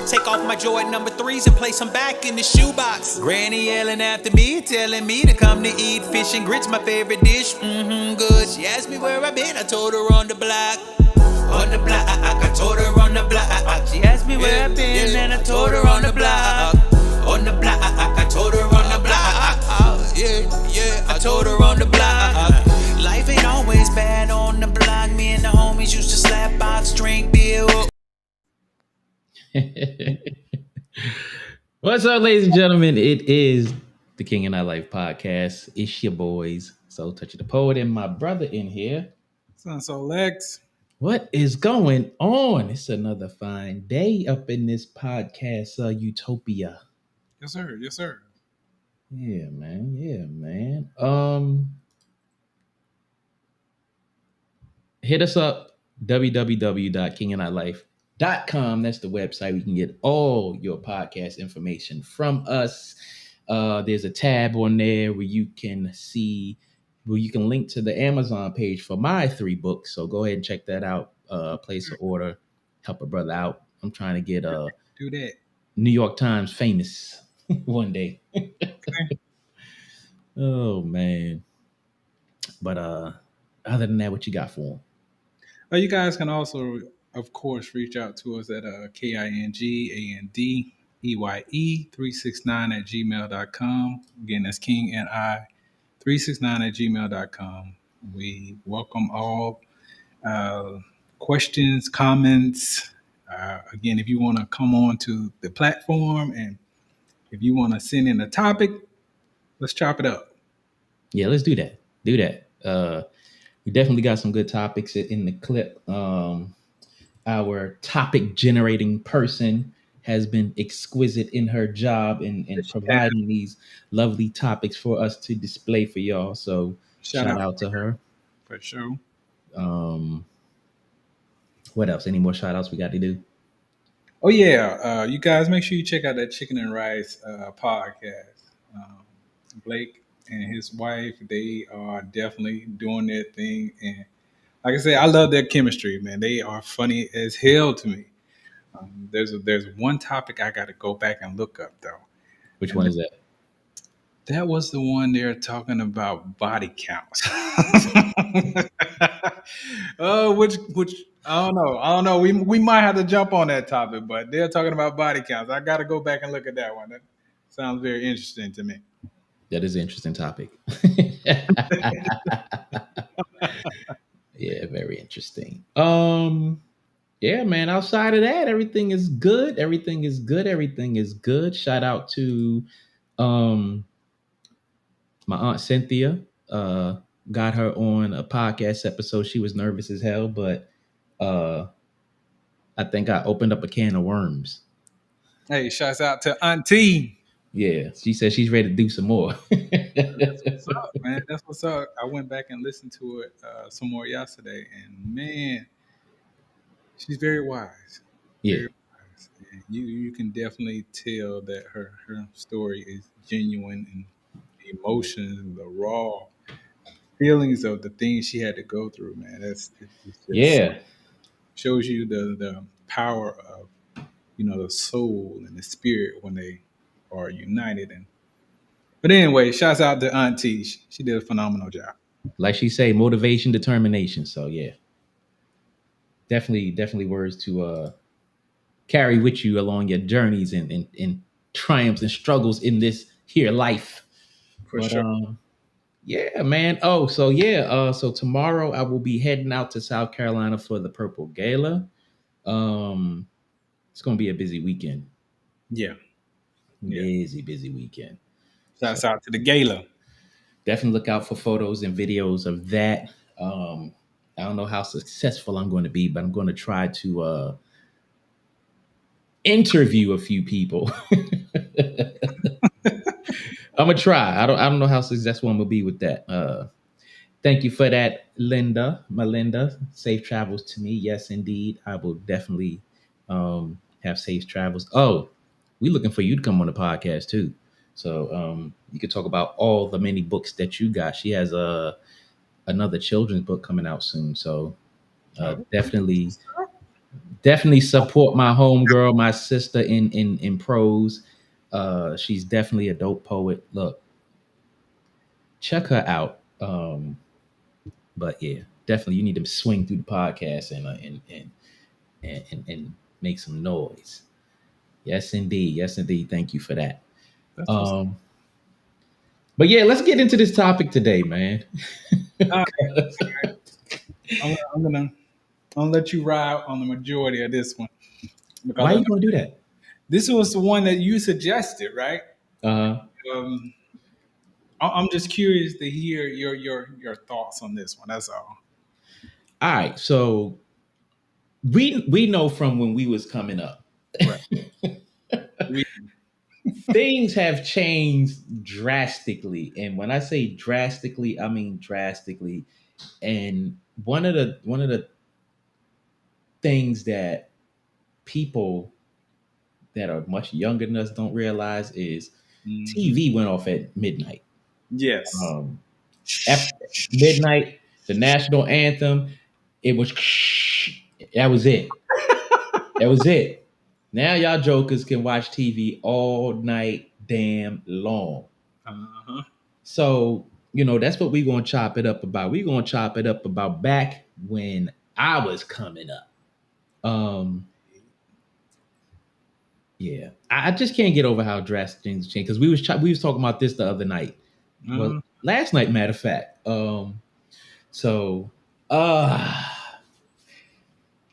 Take off my Jordan number 3s and place them back in the shoebox. Granny yelling after me, telling me to come to eat fish and grits, my favorite dish. Good. She asked me where I been, I told her on the block. On the block, I told her on the block. She asked me where I been, and I told her on the block. On the block, I told her on the block. Yeah, I told her on the block. Life ain't always bad on the block. Me and the homies used to slap box, drink beer. What's up, ladies and gentlemen? It is the King and I Life podcast. It's your boys, So Touchy the Poet, and my brother in here. So Lex. What is going on? It's another fine day up in this podcast utopia. Yes, sir. Yes, sir. Yeah, man. Hit us up, www.KingAndEyeLife.com. That's the website. We can get all your podcast information from us. There's a tab on there where you can link to the Amazon page for my 3 books. So go ahead and check that out. Place an order, help a brother out. I'm trying to get do that. New York Times famous one day. Okay. Oh man. But other than that, what you got for them? You guys can also, of course, reach out to us at KingAndEye369@gmail.com. Again, that's KingAndI369@gmail.com. We welcome all questions, comments. Again, if you want to come on to the platform and if you want to send in a topic, let's chop it up. Yeah, let's do that. We definitely got some good topics in the clip. Our topic generating person has been exquisite in her job in providing these lovely topics for us to display for y'all. So shout out to her. For sure. What else? Any more shout outs we got to do? Oh yeah. You guys make sure you check out that Chicken and Rice podcast. Blake and his wife, they are definitely doing their thing. And like I said, I love their chemistry, man. They are funny as hell to me. There's one topic I got to go back and look up, though. Which one is that? That was the one they're talking about body counts. Which I don't know. We might have to jump on that topic, but they're talking about body counts. I got to go back and look at that one. That sounds very interesting to me. That is an interesting topic. Yeah, very interesting. Yeah, man. Outside of that, everything is good. Everything is good. Shout out to my Aunt Cynthia. Got her on a podcast episode. She was nervous as hell, but I think I opened up a can of worms. Hey, shouts out to Auntie. Yeah, she said she's ready to do some more. That's what's up, man. That's what's up. I went back and listened to it some more yesterday, and man, she's very wise. Yeah, very wise. And you can definitely tell that her story is genuine, and the emotions, the raw feelings of the things she had to go through, man. It's just shows you the power of the soul and the spirit when they are united. But anyway, shouts out to Auntie. She did a phenomenal job. Like she say, motivation, determination. So yeah, definitely words to carry with you along your journeys and triumphs and struggles in this here life. For sure. Yeah, man. Oh, so yeah. So tomorrow I will be heading out to South Carolina for the Purple Gala. It's gonna be a busy weekend. Yeah. Busy weekend. Shouts out to the gala. Definitely look out for photos and videos of that. I don't know how successful I'm going to be, but I'm going to try to interview a few people. I'm gonna try. I don't know how successful I'm gonna be with that. Thank you for that, Linda. Melinda, safe travels to me. Yes, indeed. I will definitely have safe travels. Oh, we're looking for you to come on the podcast too. So you could talk about all the many books that you got. She has another children's book coming out soon. So definitely Definitely support my homegirl, my sister in prose. She's definitely a dope poet. Look, check her out. But yeah, definitely you need to swing through the podcast and make some noise. Yes, indeed. Yes, indeed. Thank you for that. That's what's. Um, but yeah, let's get into this topic today, man. All right, I'm gonna let you ride on the majority of this one Why because are you gonna do that? this was the one that you suggested, right? Uh, Um, I'm just curious to hear your thoughts on this one. That's all. all right. So we know from when we was coming up, Right. We, things have changed drastically, and when I say drastically, I mean drastically. And one of the things that people that are much younger than us don't realize is Mhm. TV went off at midnight. Yes. Um, at midnight, the national anthem, it was that was it. That was it. Now y'all jokers can watch TV all night damn long. Uh-huh. So, that's what we're gonna chop it up about. We're gonna chop it up about back when I was coming up. Um, yeah. I just can't get over how drastic things change because we was talking about this the other night. Well, Uh-huh. last night, matter of fact. So uh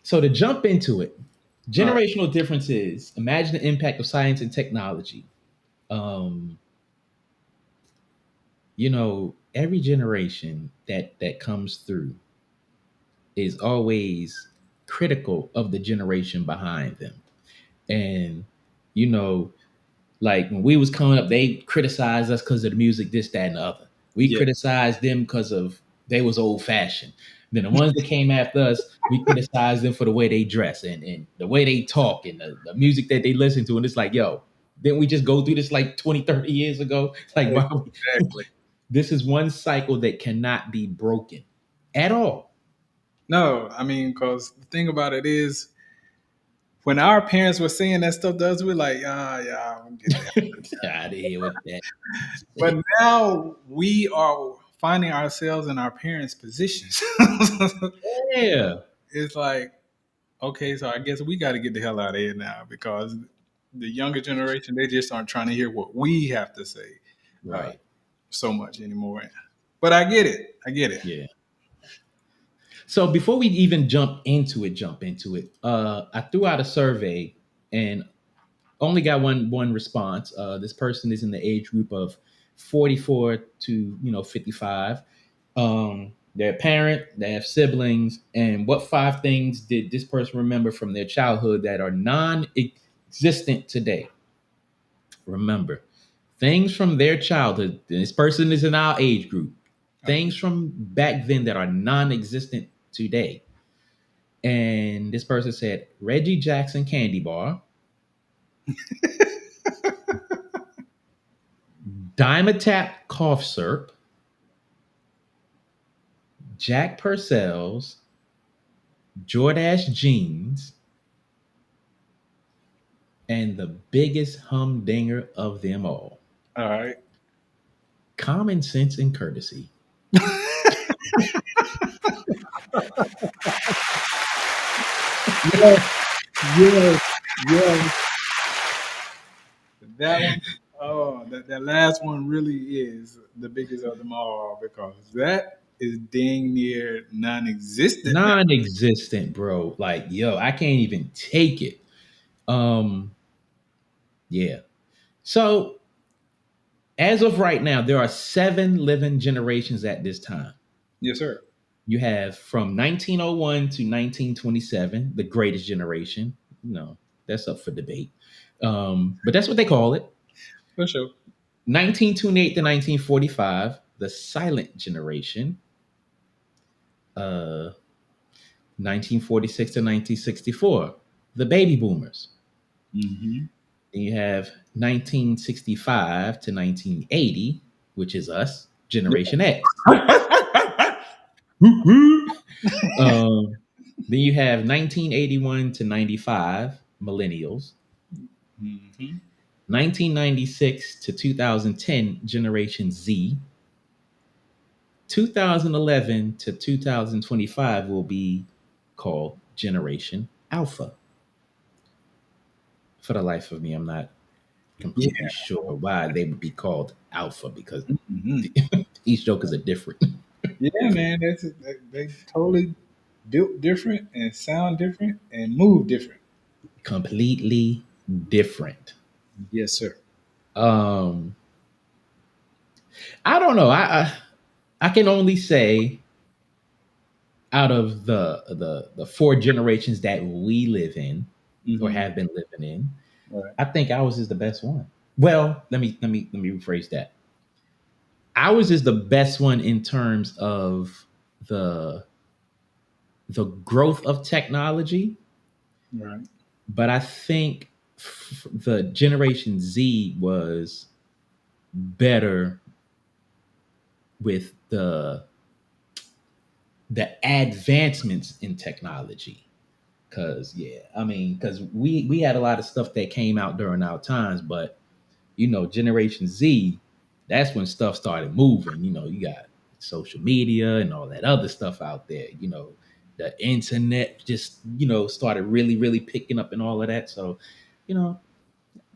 so to jump into it, All right. generational differences. Imagine the impact of science and technology. Um, every generation that comes through is always critical of the generation behind them. And you know, like when we was coming up, they criticized us because of the music, this, that, and the other. We Yeah. criticized them because of they was old fashioned. Then the ones that came after us, we criticized them for the way they dress and the way they talk and the music that they listen to. And it's like, yo, didn't we just go through this like 20, 30 years ago? Like, why we, Exactly. this is one cycle that cannot be broken at all. No, I mean, because the thing about it is, when our parents were saying that stuff to us, we're like, ah, yeah, I get that. Out of here with that. But now we are finding ourselves in our parents' positions. Yeah. It's like, okay, so I guess we got to get the hell out of here now because the younger generation, they just aren't trying to hear what we have to say uh, Right. so much anymore. But I get it. I get it. Yeah. So before we even jump into it, I threw out a survey and only got one response. This person is in the age group of 44 to 55. They're a parent, they have siblings, and what five things did this person remember from their childhood that are non-existent today? Remember, things from their childhood. This person is in our age group. Okay. Things from back then that are non-existent today. And this person said Reggie Jackson candy bar, Dimetap cough syrup, Jack Purcell's, Jordache jeans, and the biggest humdinger of them all, All right. common sense and courtesy. Yes, yes, yes. That one, oh, that last one really is the biggest of them all because that is dang near non-existent now. Non-existent, bro. Like, yo, I can't even take it. Um, yeah. So as of right now, there are 7 living generations at this time. Yes, sir. You have from 1901 to 1927, the greatest generation. No, that's up for debate. But that's what they call it. For sure. 1928 to 1945, the silent generation. 1946 to 1964, the baby boomers. Mm-hmm. Then you have 1965 to 1980, which is us, Generation X. Um, Then you have 1981 to 95 millennials, Hmm. 1996 to 2010 Generation Z, 2011 to 2025 will be called Generation Alpha. For the life of me, I'm not completely Yeah. sure why they would be called Alpha because Hmm. each jokers are different. Yeah, man. They totally built different and sound different and move different. Completely different. Yes, sir. Um, I don't know. I can only say out of the four generations that we live in or Hmm. have been living in, Right. I think ours is the best one. Well, let me rephrase that. Ours is the best one in terms of the the growth of technology, Right. but I think the Generation Z was better with the advancements in technology. Cause yeah, I mean, because we had a lot of stuff that came out during our times, but Generation Z, that's when stuff started moving. You got social media and all that other stuff out there. The internet just started really, really picking up and all of that. So, you know,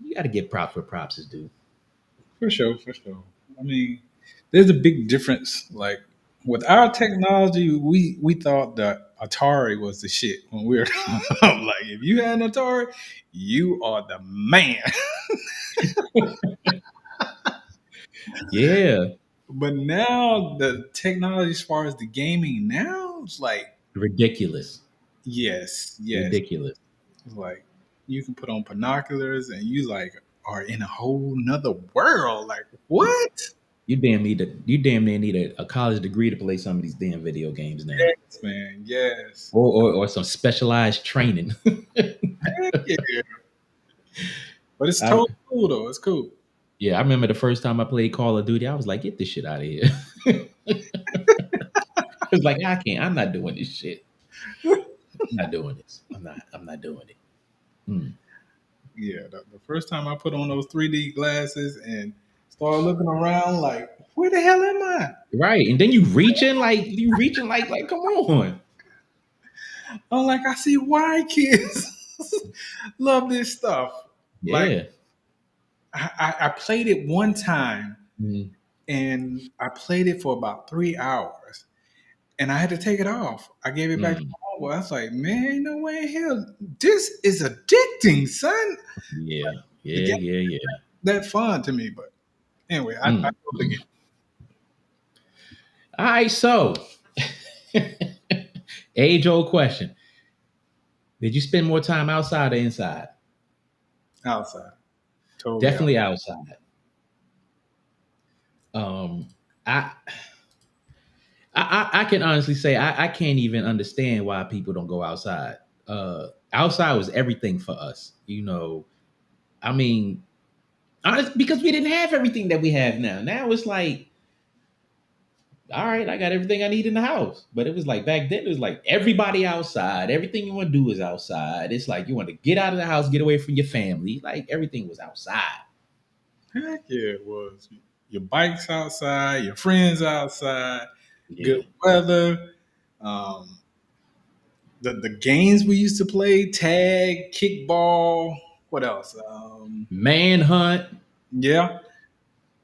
you got to give props where props is due. For sure. For sure. I mean, there's a big difference. Like with our technology, we thought that Atari was the shit when we were like, if you had an Atari, you are the man. Yeah, But now the technology, as far as the gaming now, it's like, ridiculous, yes, yes. ridiculous. It's like you can put on binoculars and you like are in a whole nother world. Like what? You damn near need a college degree to play some of these damn video games now, Yes, man. Yes. or some specialized training. Heck yeah. But it's I, totally cool though. It's cool. Yeah, I remember the first time I played Call of Duty, I was like, get this shit out of here. It's like, I can't, I'm not doing this shit. I'm not doing this. I'm not doing it. Hmm. Yeah. The first time I put on those 3D glasses and started looking around, like, where the hell am I? Right. And then you reaching like, come on. I'm like, I see why kids love this stuff. Like, Yeah. I played it one time Mhm. and I played it for about 3 hours and I had to take it off. I gave it back to Mm. my homeboy. I was like, man, ain't no way in hell. This is addicting, son. Yeah. The Yeah. game Yeah. Yeah. that fun to me. But anyway, I Mm. know the game. All right. So, age old question. Did you spend more time outside or inside? Outside. Totally out. Definitely outside. Um, I I can honestly say I can't even understand why people don't go outside. Outside was everything for us. I mean, because we didn't have everything that we have now. Now it's like, all right, I got everything I need in the house. But it was like back then, it was like everybody outside. Everything you want to do is outside. It's like you want to get out of the house, get away from your family. Like everything was outside. Heck yeah, it was. Your bike's outside, your friends outside, good Yeah. weather. Um, the games we used to play, tag, kickball, what else? Manhunt, Yeah,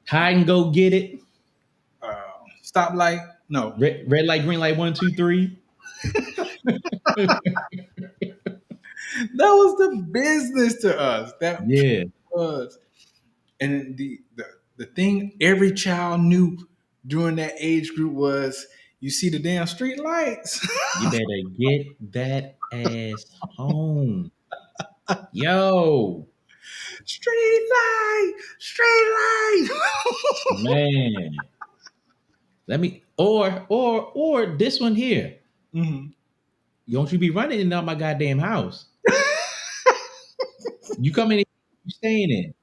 hide and go get it. stoplight. No, Red light, green light, one, two, three. that was the business to us. That Yeah. was, and the thing every child knew during that age group was, you see the damn street lights. You better get that ass home. Yo, Street light, street light. man. Let me or this one here. Mhm. Don't you be running in and out my goddamn house. You come in, you staying in.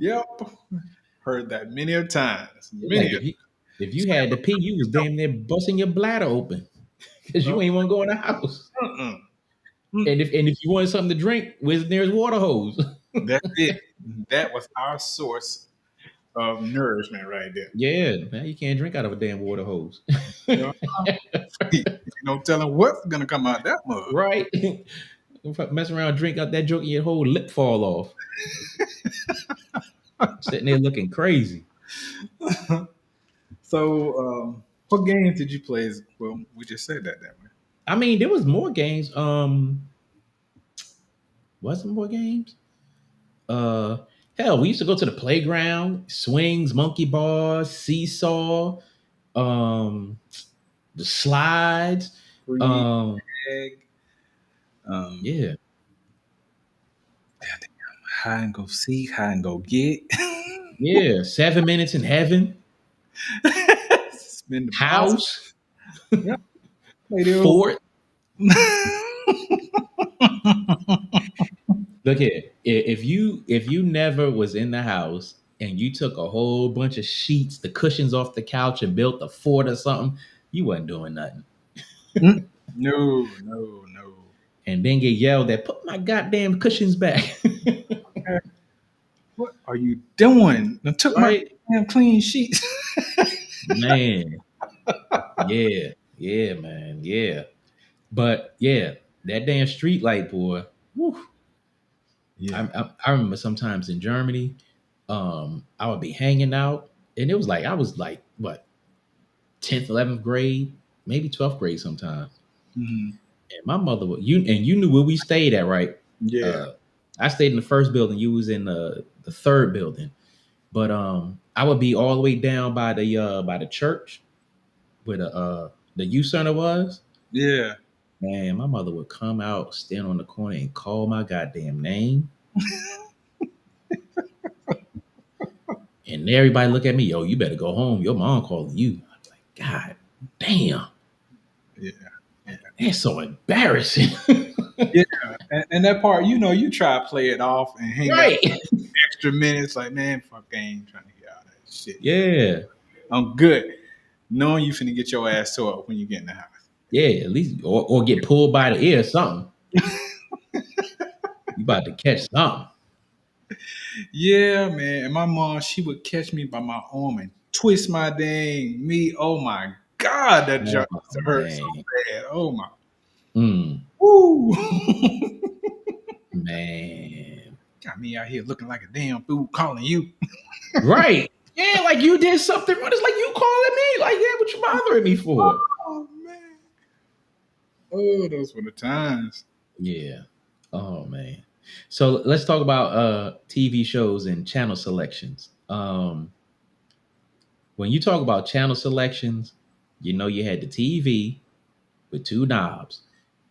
Yep, heard that many a times. Like Many. if you had to pee, you was damn near busting your bladder open. because you ain't want to go in the house. Mm-mm. And if you wanted something to drink, where's the nearest water hose? That's it. That was our source of nourishment right there. Yeah, now you can't drink out of a damn water hose. You know, you no telling what's gonna come out that mug. Right? Mess around, drink out that joke, and your whole lip fall off. Sitting there looking crazy. So, what games did you play? Well, we just said that way. I mean, there was more games. Wasn't more games? Uh, Hell, we used to go to the playground, swings, monkey bars, seesaw, um, the slides. Free Um, egg, yeah, hide and go seek, hide and go get. yeah. 7 minutes in heaven, Spin the box. house, Yeah, play the old- fort. Look here. If you never was in the house and you took a whole bunch of sheets, the cushions off the couch, and built a fort or something, you wasn't doing nothing. No, no, no. And then get yelled at, put my goddamn cushions back. What are you doing? I took my Right? damn clean sheets. Man. Yeah, man. Yeah. But yeah, that damn street light, boy. Whew. Yeah. I remember sometimes in Germany, I would be hanging out, and it was like I was like what 10th, 11th grade, maybe 12th grade sometimes. Mhm. And my mother would you knew where we stayed at, right? Yeah. I stayed in the first building. You was in the third building, but I would be all the way down by the church where the youth center was. Yeah. Man, my mother would come out, stand on the corner, and call my goddamn name. And everybody look at me, yo, you better go home. Your mom calling you. I'm like, God damn. Yeah. That's so embarrassing. Yeah. And that part, you try to play it off and hang out Right. extra minutes. Like, man, fuck, I ain't trying to hear all that shit. Yeah. I'm good. Knowing you finna get your ass tore up when you get in the house. Yeah, at least or get pulled by the ear or something. You about to catch something. Yeah, man. And my mom, she would catch me by my arm and twist my dang me. Oh my God, that junk used to hurt so man. bad. Oh my. Mm, Woo. man. Got me out here looking like a damn fool calling you. Right. Yeah, like you did something wrong. It's like you calling me. Like, yeah, what you bothering me for? Oh man. Oh, those were the times. Yeah. Oh man. So let's talk about TV shows and channel selections. When you talk about channel selections, you had the TV with two knobs.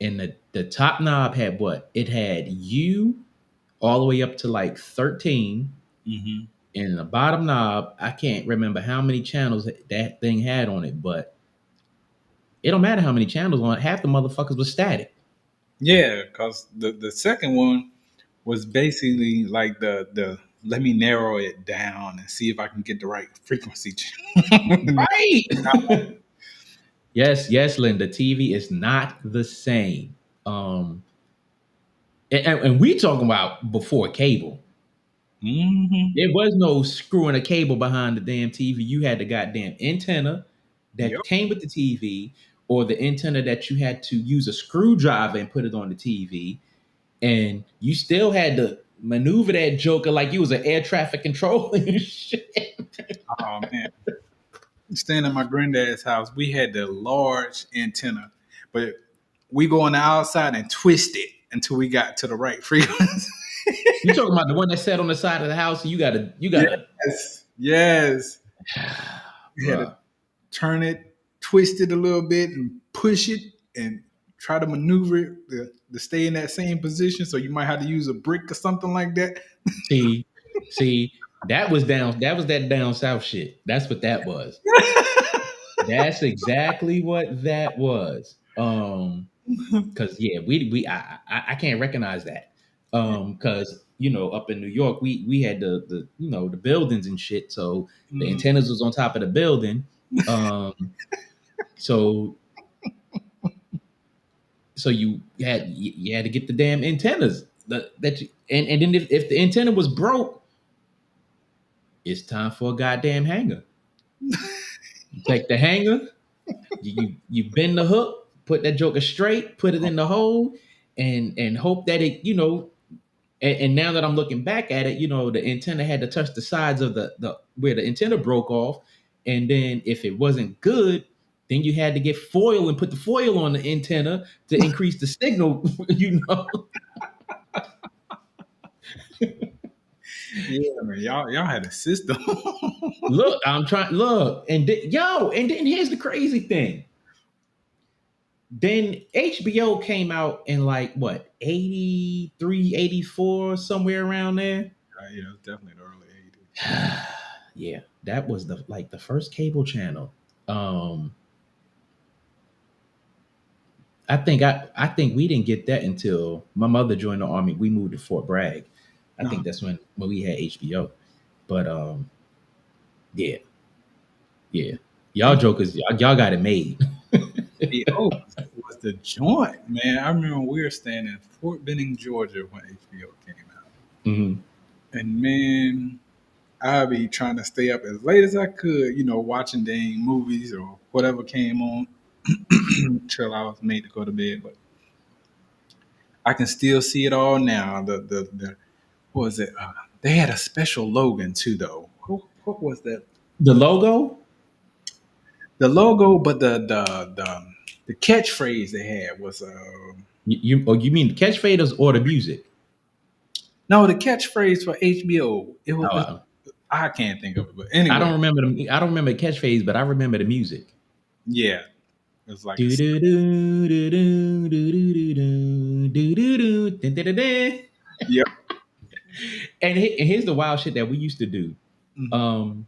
And the top knob had what? It had you all the way up to like 13. Mm-hmm. And the bottom knob, I can't remember how many channels that thing had on it, but it don't matter how many channels on it. Half the motherfuckers was static. Yeah, because the second one was basically like the let me narrow it down and see if I can get the right frequency. Right. Yes, Linda. TV is not the same. And we talking about before cable. Mm-hmm. There was no screwing a cable behind the damn TV. You had the goddamn antenna that Yep. came with the TV, or the antenna that you had to use a screwdriver and put it on the TV. And you still had to maneuver that joker like you was an air traffic controller and shit. Oh man. Staying at my granddad's house, we had the large antenna, but we go on the outside and twist it until we got to the right frequency. You talking about the one that sat on the side of the house and you gotta Yes. We had to Bruh. turn it, twist it a little bit, and push it, and try to maneuver it to stay in that same position. So you might have to use a brick or something like that. See, that was that down south shit. That's what that was. That's exactly what that was. Because yeah, I can't recognize that. Because up in New York, we had the the buildings and shit. So the Mhm. antennas was on top of the building. So So you had to get the damn antennas. And then if the antenna was broke, it's time for a goddamn hanger. You take the hanger, you bend the hook, put that joker straight, put it in the hole, and hope that it, and now that I'm looking back at it, the antenna had to touch the sides of the where the antenna broke off. And then if it wasn't good, then you had to get foil and put the foil on the antenna to increase the signal, Yeah, man. Y'all had a system. Look, I'm trying. Look, and then here's the crazy thing. Then HBO came out in like what 83, 84, somewhere around there. Yeah, it's definitely the early '80s. Yeah, that was the first cable channel. Um, I think we didn't get that until my mother joined the army. We moved to Fort Bragg. I No, think that's when we had HBO. But yeah, yeah, y'all jokers, y'all got it made. HBO was the joint, man. I remember we were staying in Fort Benning, Georgia when HBO came out, Mhm. and man, I'd be trying to stay up as late as I could, watching dang movies or whatever came on till I was made to go to bed. But I can still see it all now. The what was it? They had a special Logan too, though. What was that? The logo. The logo, but the catchphrase they had was You mean the catchphrases or the music? no, the catchphrase for HBO. It Oh, was I can't think of it, but I anyway, don't remember I don't remember the catchphrase, but I remember the music. yeah, it was like a Do do do do do do do do do do do. yeah. And here's the wild shit that we used to do. Mhm. Um,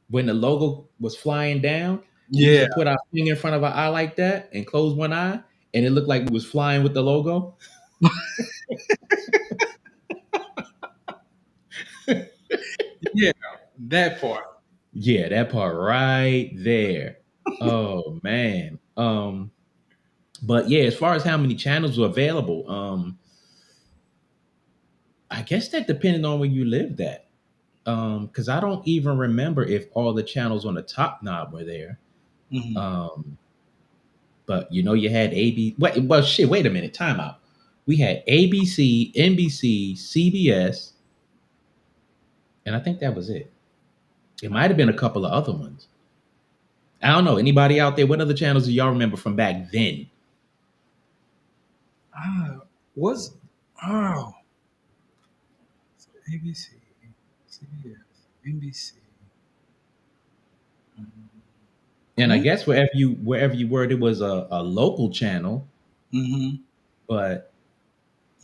when the logo was flying down, we used Yeah, to put our finger in front of our eye like that and close one eye, and it looked like we was flying with the logo. yeah, that part. Yeah, that part right there. Oh man. But yeah, as far as how many channels were available, I guess that depended on where you lived at. Because I don't even remember if all the channels on the top knob were there. Mhm. Um, but you had well, shit. Wait a minute. Time out. We had ABC, NBC, CBS, and I think that was it. It might have been a couple of other ones. I don't know. Anybody out there? What other channels do y'all remember from back then? Ah, was oh ABC, CBS, NBC. And I guess wherever you were, there was a local channel. Mm-hmm. But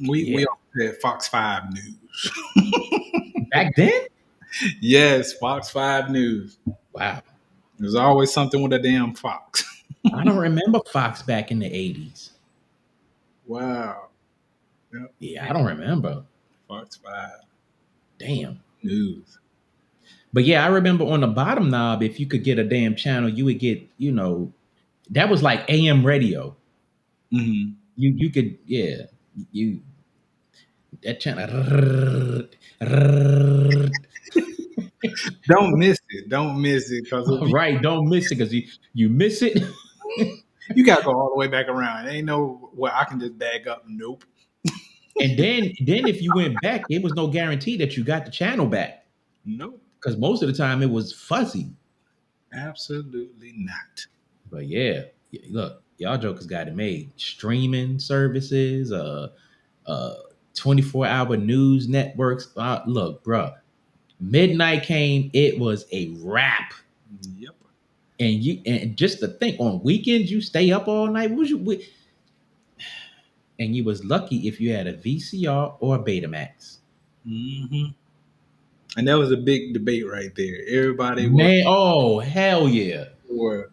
We yeah, all had Fox 5 News. back then, Yes, Fox 5 News. wow. There's always something with a damn fox. I don't remember Fox back in the '80s. Wow. Yep. Yeah, I don't remember. Fox 5 Damn. News. But yeah, I remember on the bottom knob, if you could get a damn channel, you would get, that was like AM radio. Mm-hmm. You could, yeah, you that channel. Don't miss it. Don't miss it because Right, don't miss it because you miss it. you got to go all the way back around. Ain't no where I can just bag up. Nope. And then if you went back, there was no guarantee that you got the channel back Nope. because most of the time it was fuzzy. Absolutely not. But yeah, look, y'all jokers got it made. Streaming services, uh 24-hour news networks. Look, bruh, midnight came, it was a wrap. Yep. And just to think, on weekends you stay up all night. And you was lucky if you had a VCR or a Betamax. Mm-hmm. And that was a big debate right there. Everybody was Man, oh hell yeah. for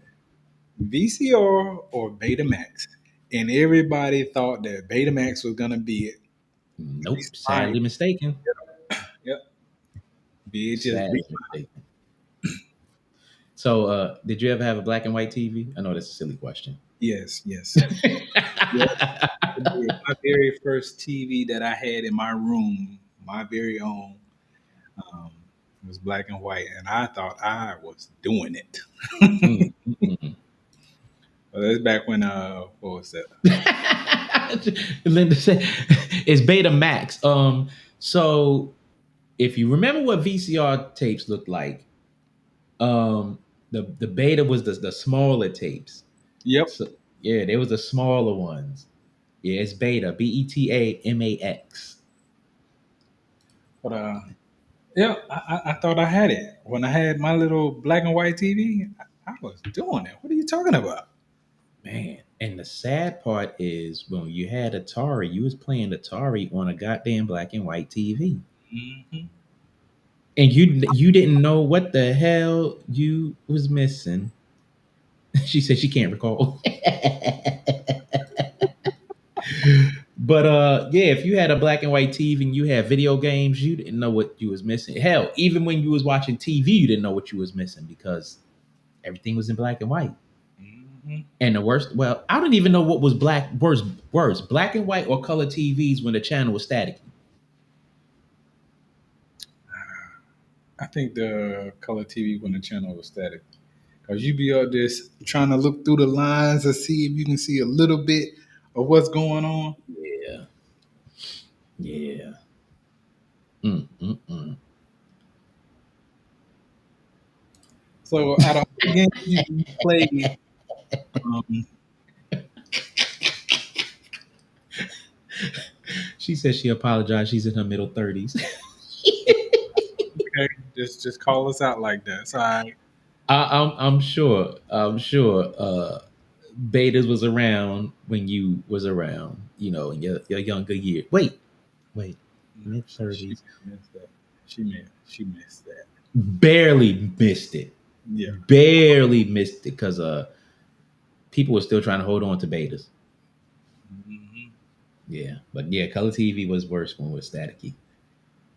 VCR or Betamax, and everybody thought that Betamax was gonna be it. At Nope, least mine. sadly mistaken. Yep. VHS. Sadly mistaken. So did you ever have a black and white TV? I know that's a silly question. Yes. Yes. Yes, I did. My very first TV that I had in my room, my very own, um, was black and white, and I thought I was doing it. Mm, mm, Well, that's back when what was that? mm. Linda said it's Betamax. So if you remember what VCR tapes looked like, um, the beta was the smaller tapes. Yep. So yeah, they was the smaller ones. Yeah, it's beta, Betamax. But yeah, I thought I had it when I had my little black and white TV. I was doing it. What are you talking about? Man, and the sad part is when you had Atari, you was playing Atari on a goddamn black and white TV, Hmm. and you didn't know what the hell you was missing. She said she can't recall. But yeah, if you had a black and white TV and you had video games, you didn't know what you was missing. Hell, even when you was watching TV, you didn't know what you was missing because everything was in black and white. Hmm. And the worst, well, I don't even know what was worse, black and white or color TVs when the channel was static. I think the color TV when the channel was static. Cause you be out there trying to look through the lines to see if you can see a little bit of what's going on. Yeah, yeah. Mm, mm, mm. So out of all the games you played, um, She says she apologized. She's in her middle 30s. okay, just call us out like that. So I'm sure. I'm sure. Betas was around when you was around. You know, in your younger year. Wait. no, Mid she 30s. missed that. She missed that. Barely missed it. Yeah. Barely missed it because people were still trying to hold on to betas. Hmm. Yeah, but yeah, color TV was worse when it was staticky.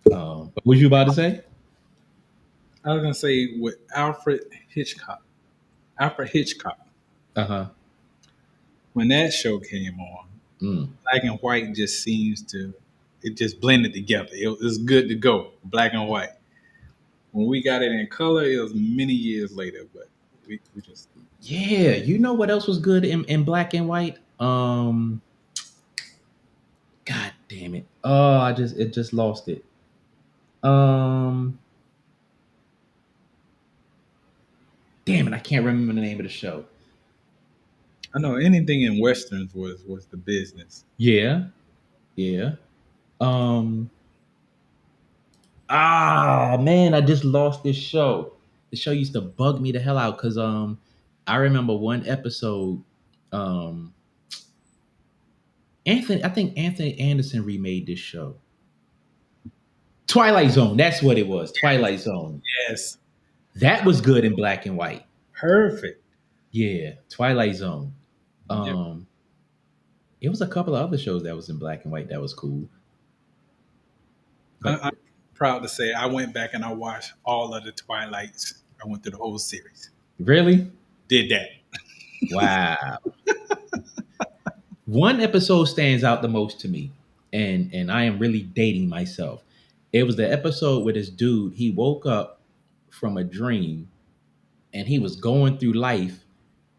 But what you about to say? I was gonna say with Hitchcock. Alfred Hitchcock. Uh huh. When that show came on, Mm. black and white just seems to it just blended together. It was good to go, black and white. When we got it in color, it was many years later, but we just Yeah, you know what else was good in black and white? God damn it! Oh, I just lost it. Um, damn it! I can't remember the name of the show. I know anything in westerns was the business. Yeah, yeah. Um, man, I just lost this show. The show used to bug me the hell out because I remember one episode. Um, I think Anthony Anderson remade this show. Twilight Zone. That's what it was. Twilight Zone. Yes, That was good in black and white. perfect. Yeah, Twilight Zone. Yep. Um, it was a couple of other shows that was in black and white that was cool. But I'm proud to say I went back and I watched all of the Twilights. I went through the whole series. really, Did that. wow. One episode stands out the most to me, and I am really dating myself. It was the episode with this dude. He woke up from a dream, and he was going through life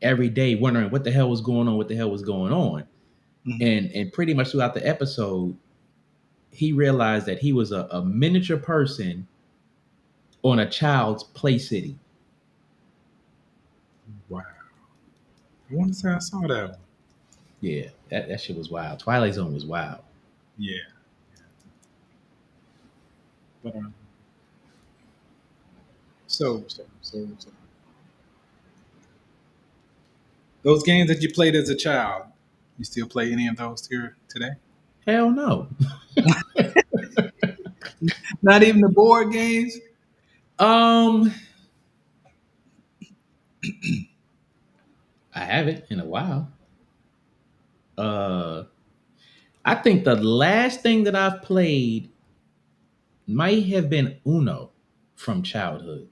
every day, wondering what the hell was going on, what the hell was going on, Mhm. and pretty much throughout the episode, he realized that he was a miniature person on a child's play city. Wow. I want to say I saw that one. Yeah, that shit was wild. Twilight Zone was wild. Yeah. But so those games that you played as a child, you still play any of those here today? Hell no. Not even the board games. Um, I haven't in a while. Uh, I think the last thing that I've played might have been Uno from childhood.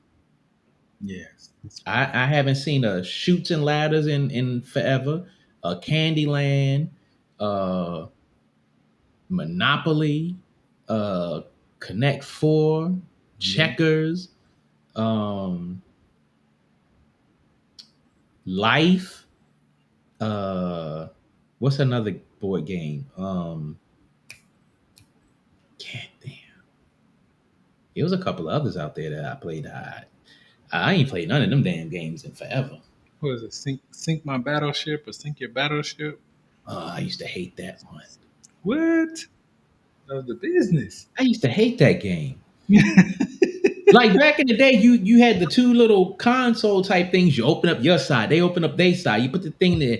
Yes. I haven't seen a Shoots and Ladders in forever. A Candyland. uh, Monopoly, uh, Connect Four, Yeah. Checkers, um, Life. Uh, what's another board game? God damn, it was a couple of others out there that I played. I ain't played none of them damn games in forever. What is it? Sink my battleship or sink your battleship? I used to hate that one. What? That was the business. I used to hate that game. Like back in the day, you had the two little console type things. You open up your side, they open up their side. You put the thing there.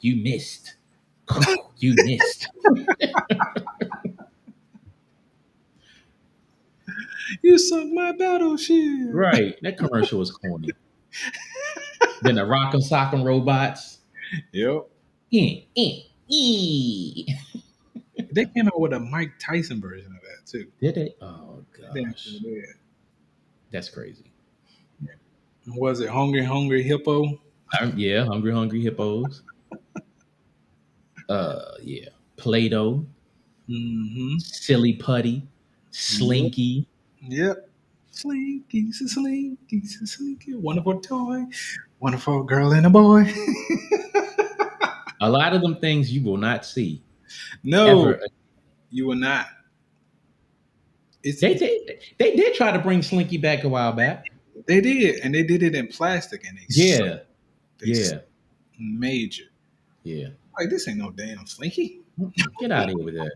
You missed. You missed. You sunk my battleship. Right. That commercial was corny. Then the Rock'em Sock'em Robots. Yep. Eh, eh, eh. They came out with a Mike Tyson version of that too. Did they? Oh Damn gosh, sure did. that's crazy. Was it Hungry Hungry Hippo? Yeah, Hungry Hungry Hippos. Yeah, Play-Doh, Mm-hmm. Silly Putty, Yep. Slinky. Yep. Slinky, slinky, slinky. Wonderful toy. Wonderful girl and a boy. A lot of them things you will not see No, ever. you will not. They It's did. They did try to bring Slinky back a while back. they did, and they did it in plastic, and Yeah, they yeah, major. yeah. Like this ain't no damn Slinky. Get out of here with that.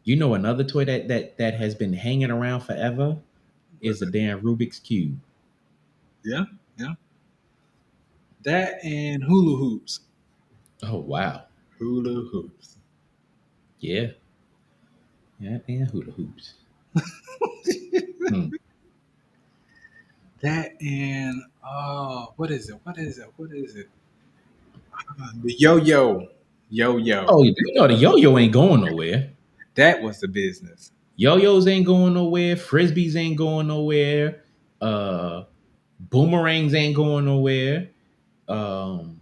You know another toy that has been hanging around forever is the damn Rubik's cube. Yeah, yeah. That and hula hoops. Oh wow. Hula hoops. Yeah. Yeah, and hula hoops. Hmm. That and what is it? What is it? What is it? The yo-yo. Yo-yo. Oh, you know the yo-yo ain't going nowhere. That was the business. Yo-yos ain't going nowhere. Frisbees ain't going nowhere. Uh, boomerangs ain't going nowhere. Um,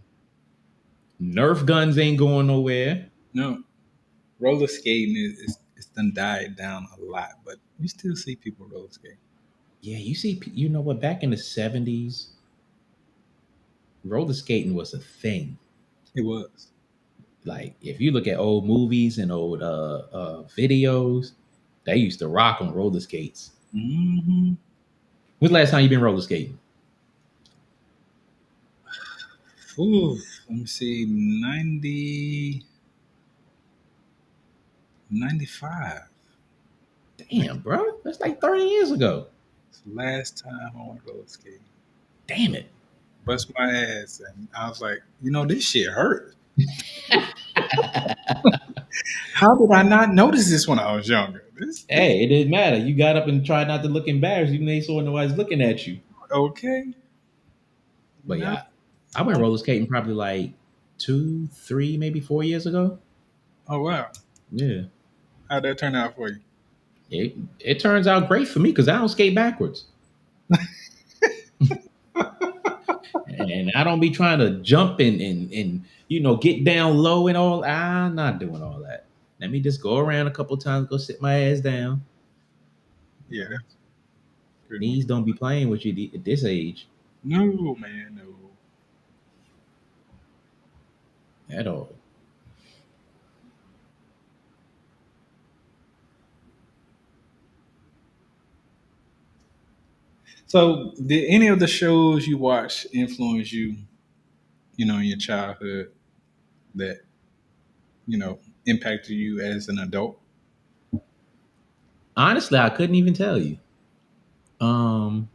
Nerf guns ain't going nowhere. No, roller skating is it's done died down a lot, but you still see people roller skate. Yeah, you see, you know what? Back in the '70s, roller skating was a thing. It was. Like if you look at old movies and old videos, they used to rock on roller skates. Mm-hmm. When's the last time you been roller skating? Ooh, let me see, 90, 95. Damn, bro, that's like 30 years ago. It's the last time I went roller skating. Damn it. Bust my ass, and I was like, this shit hurt. How did I not notice this when I was younger? This Hey, it didn't matter. You got up and tried not to look embarrassed, even though you saw nobody's looking at you. okay. But No. yeah, I went roller skating probably like 2, 3, maybe 4 years ago. Oh wow. Yeah, How'd that turn out for you? it turns out great for me because I don't skate backwards, and I don't be trying to jump and get down low and all. I'm not doing all that. Let me just go around a couple times, go sit my ass down. Yeah, that's good. Knees don't be playing with you at this age No, man, no. at all. So, did any of the shows you watch influence you, in your childhood that, impacted you as an adult? Honestly, I couldn't even tell you. Um,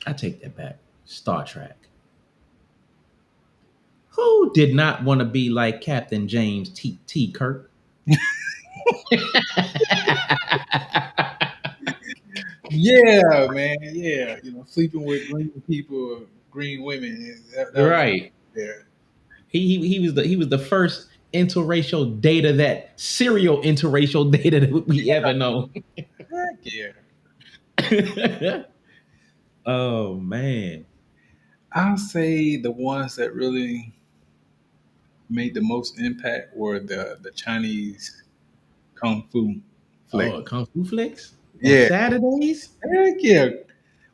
I take that back. Star Trek. Who did not want to be like Captain James T. Kirk? Yeah, man. Yeah, sleeping with green people, or green women. That was Right. there. He was the first interracial data that serial interracial data that we ever know. Heck yeah. Oh man. I'll say the ones that really made the most impact were the Chinese kung fu flick. Oh, Kung Fu flicks on Yeah, Saturdays. heck yeah.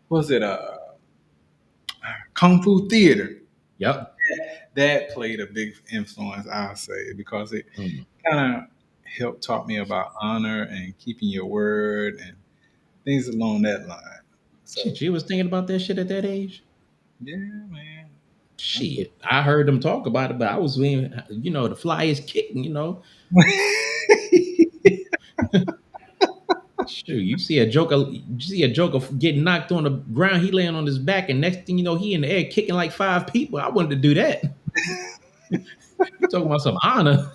Was it Kung Fu Theater? Yep. That played a big influence, I'll say, because it Mm. kind of helped taught me about honor and keeping your word and things along that line. So Shit, you was thinking about that shit at that age. yeah, man. Shit, I heard them talk about it, but I was being, the fly is kicking. Sure, you see a joker getting knocked on the ground. He laying on his back, and next thing you know, he in the air kicking like five people. I wanted to do that. You talking about some honor?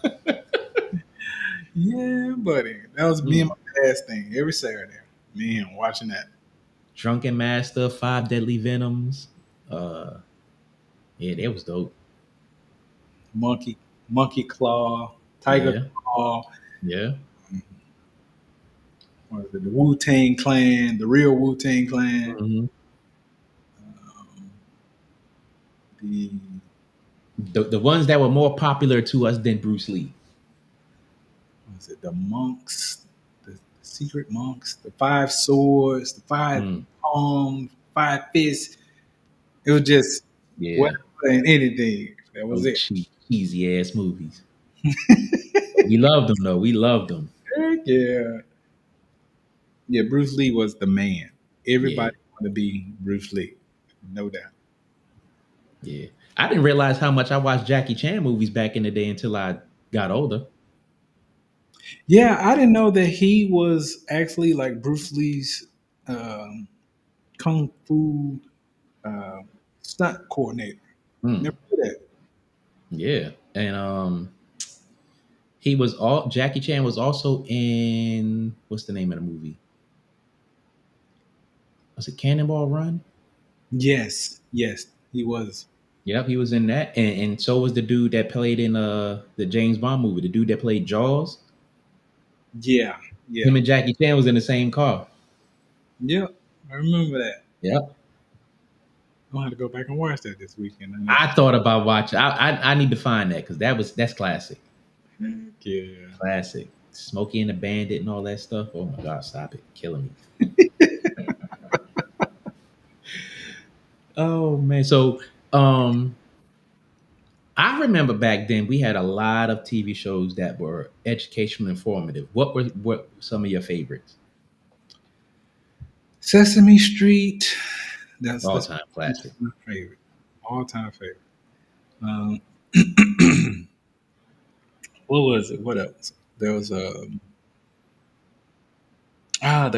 Yeah, buddy. That was me and Mm. my dad's thing every Saturday. Me and him watching that. Drunken Master, Five Deadly Venoms. Uh, yeah, that was dope. Monkey Claw, Tiger Yeah, Claw, yeah. what is it, the Wu Tang Clan, the real Wu Tang Clan, Mhm. um, the The ones that were more popular to us than Bruce Lee. what is it, the monks, the secret monks, the five swords, the five Mm. palms, five fists. It was just Yeah, whatever and anything. That was those it. cheesy ass movies. We loved them though. We loved them. Heck yeah. Yeah, Bruce Lee was the man. Yeah, Everybody wanted to be Bruce Lee, no doubt. yeah. I didn't realize how much I watched Jackie Chan movies back in the day until I got older. Yeah, I didn't know that he was actually like Bruce Lee's um, kung fu uh, stunt coordinator. Mm. Never knew that. Yeah, and he was all Jackie Chan was also in what's the name of the movie? Was it Cannonball Run? Yes, yes, he was. Yep, he was in that, and so was the dude that played in the James Bond movie. The dude that played Jaws. Yeah, yeah, Him and Jackie Chan was in the same car. yeah. I remember that. Yep. I'm gonna have to go back and watch that this weekend. I thought about watching. I need to find that because that's classic. Yeah. Classic. Smokey and the Bandit and all that stuff. Oh my god, stop it. Killing me. Oh man. So I remember back then we had a lot of TV shows that were educational and informative. What some of your favorites? Sesame Street. All That's time classic. my favorite, all time favorite. Um, what was it? What else? There was the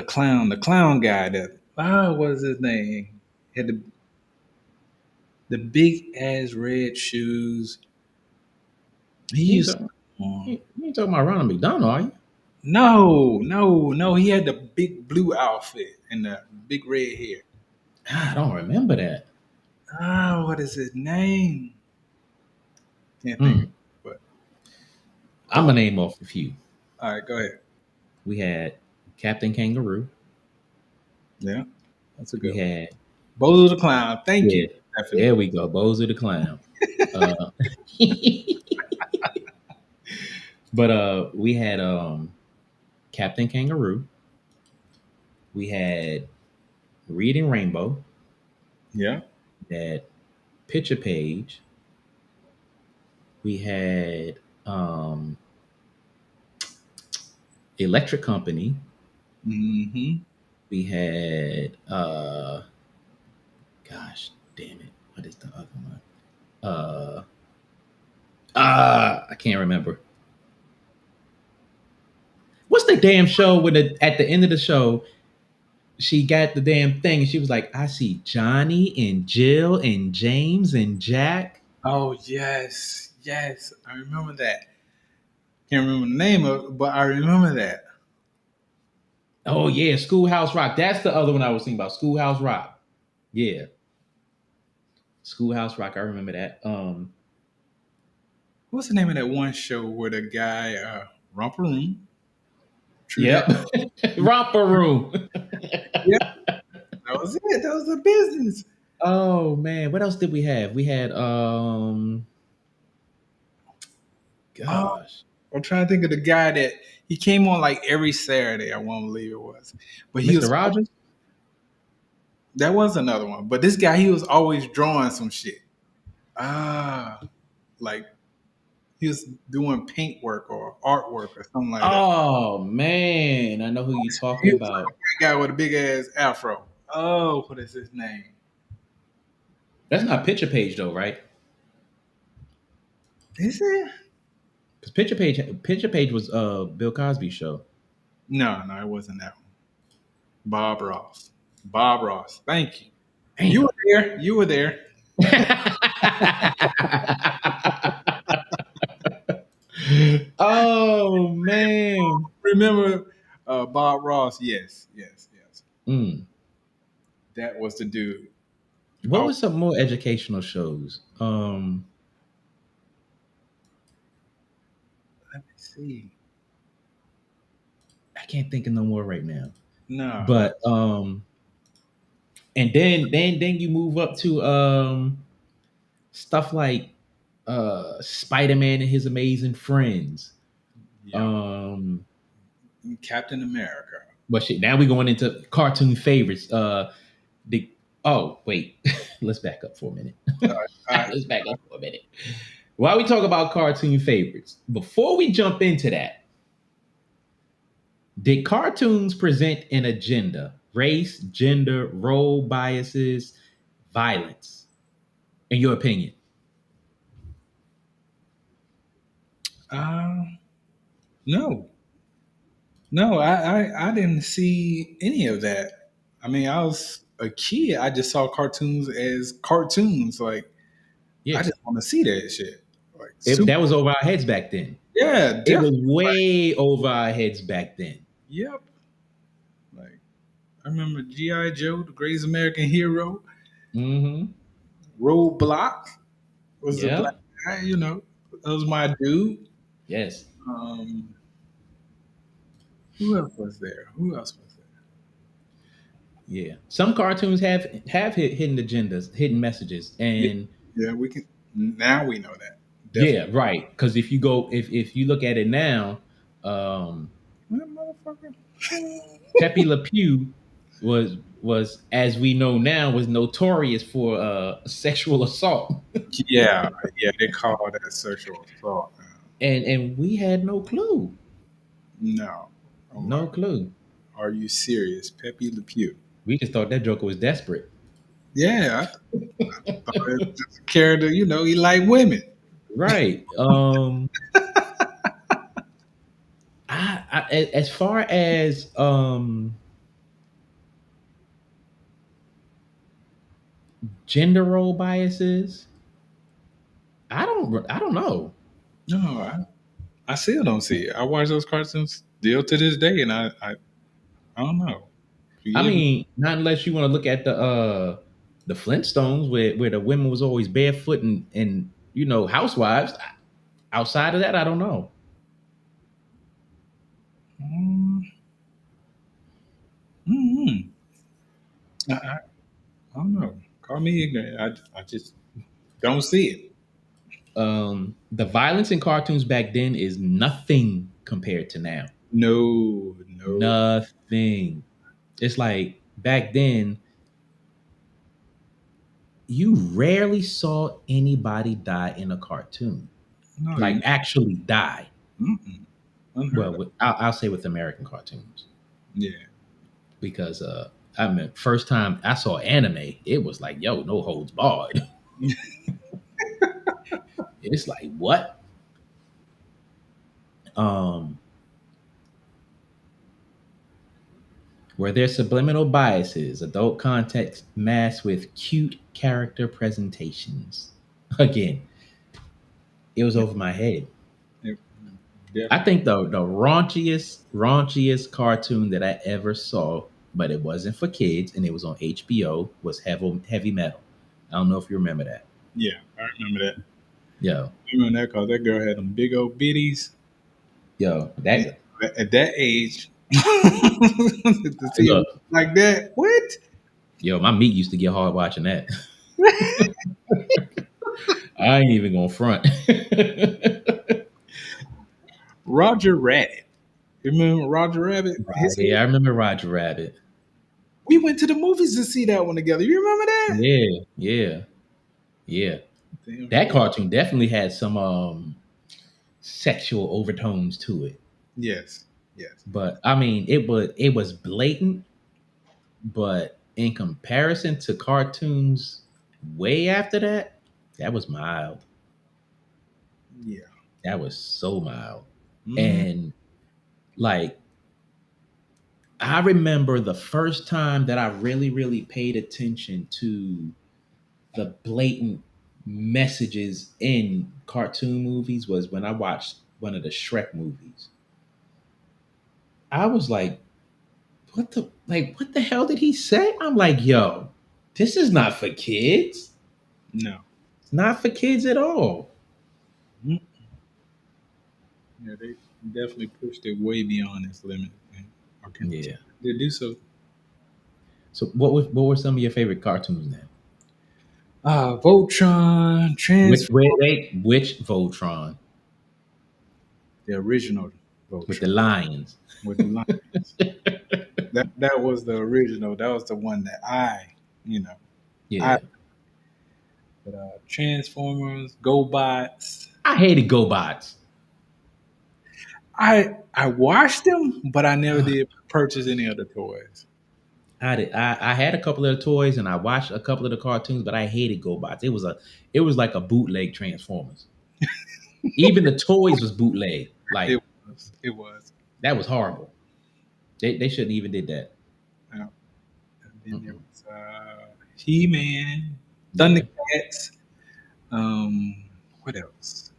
clown guy that what was his name? Had the big ass red shoes. He You ain't used talking, to, you ain't talking about Ronald McDonald, are you? no. He had the big blue outfit and the big red hair. I don't remember that. What is his name? Can't think of Hmm. it. But I'm gonna name off a few. all right, go ahead. We had Captain Kangaroo. Yeah, that's a We good one. had Bozo the Clown. Thank you. yeah. Definitely. There we go. Bozo the Clown. Uh, but we had Captain Kangaroo. We had Reading Rainbow. Yeah. We had Picture Page. We had Electric Company. Mm-hmm. We had gosh damn it, what is the other one? Uh I can't remember. What's the damn show when at the end of the show she got the damn thing and she was like, I see Johnny and Jill and James and Jack. Oh yes, yes, I remember that. Can't remember the name of it, but I remember that. Oh yeah, Schoolhouse Rock. That's the other one I was thinking about. Schoolhouse Rock. Yeah. Schoolhouse Rock. I remember that. What's the name of that one show where the guy Romper Room? True that. Yep. Romper Room. Yeah, that was it. That was the business. Oh man, what else did we have? We had Oh, gosh, I'm trying to think of the guy that he came on like every Saturday. I won't believe it was, but he Mr. was. Rogers. That was another one. But this guy, he was always drawing some shit. Ah, like he was doing paint work or artwork or something like that. Oh man, I know who you're He talking was like a about. white guy with a big ass afro. Oh, what is his name? That's not Picture Page though, right? Is it? Because Picture Page was Bill Cosby's show. No, no, it wasn't that one. Bob Ross. Bob Ross. Thank you. You Damn. were there. You were there. Oh man. Remember Bob Ross? Yes, yes, yes. Mm. That was the dude. What Oh, was some more educational shows? let me see. I can't think of no more right now. No. But and then you move up to stuff like Spider-Man and his amazing friends. Yeah. Um Captain America. but shit, now we're going into cartoon favorites. The oh wait, let's back up for a minute. I, Let's back up for a minute. While we talk about cartoon favorites, before we jump into that, did cartoons present an agenda? Race, gender, role biases, violence, in your opinion? uh, no, no, I didn't see any of that. I mean, I was a kid. I just saw cartoons as cartoons. Like, I Yeah. just want to see that shit. Like, super. That was over our heads back then. Yeah, It was definitely. Like, way over our heads back then. yep. Like, I remember G.I. Joe, the greatest American hero. Mm-hmm. Roadblock was a black Yep. guy, that was my dude. Yes. Um, who else was there? Who else was there? Yeah. Some cartoons have hidden agendas, hidden messages, Yeah, and yeah, we can. Now we know that. yeah, Definitely. right. Because if you look at it now, um, That motherfucker. Pepe Le Pew was as we know now was notorious for sexual assault, Yeah, yeah, they call that sexual assault now. and we had no clue, No. I'm no like, clue. are you serious? Pepe Le Pew. We just thought that Joker was desperate, Yeah, I thought it was just a character, he liked women. right? As far as gender role biases, I don't know. No, I still don't see it. I watch those cartoons still to this day, and I don't know. I Forgive me. mean, not unless you want to look at the Flintstones where the women was always barefoot and housewives. Outside of that, I don't know. Mm, mm, I don't know. Call me ignorant. I just don't see it. The violence in cartoons back then is nothing compared to now. No, no, Nothing. It's like back then, you rarely saw anybody die in a cartoon, no. like actually die. Mm-mm, unheard Well, of. I'll say with American cartoons Yeah. because I mean, first time I saw anime, it was like, yo, no holds barred. It's like what? Um, where there's subliminal biases, adult context masked with cute character presentations. Again, it was over my head. It, I definitely. think the raunchiest cartoon that I ever saw, but it wasn't for kids, and it was on HBO, was Heavy Metal. I don't know if you remember that. Yeah, I remember that. Yo, I remember that because that girl had them big old bitties. yo, And that at that age, to see them look, like that, what? Yo, my meat used to get hard watching that. I ain't even gonna front. Roger Rabbit. You remember Roger Rabbit? Right. Yeah, I remember Roger Rabbit. We went to the movies to see that one together. You remember that? Yeah, yeah, yeah. Damn That sure. cartoon definitely had some sexual overtones to it. Yes. Yes. But I mean, it was blatant, but in comparison to cartoons way after that, that was mild. Yeah. That was so mild. Mhm. And like I remember the first time that I really, really paid attention to the blatant messages in cartoon movies was when I watched one of the Shrek movies. I was like, what the hell did he say? I'm like, yo, this is not for kids. No. It's not for kids at all. Mhm. Yeah, they definitely pushed it way beyond its limit. And I can Yeah. they do so. So what were some of your favorite cartoons then? Voltron, Transform, Which Voltron the original with the Voltron lions? with the lions. That was the original. That was the one that I Yeah. but Transformers, GoBots. I hated GoBots. I watched them, but I never did purchase any of the toys. I did. I had a couple of the toys and I watched a couple of the cartoons, but I hated GoBots. It was like a bootleg Transformers. Even the toys was bootleg. Like It was. that was horrible. They shouldn't even did that. And then there Mm-mm. was He-Man, Yeah. Thundercats. What else?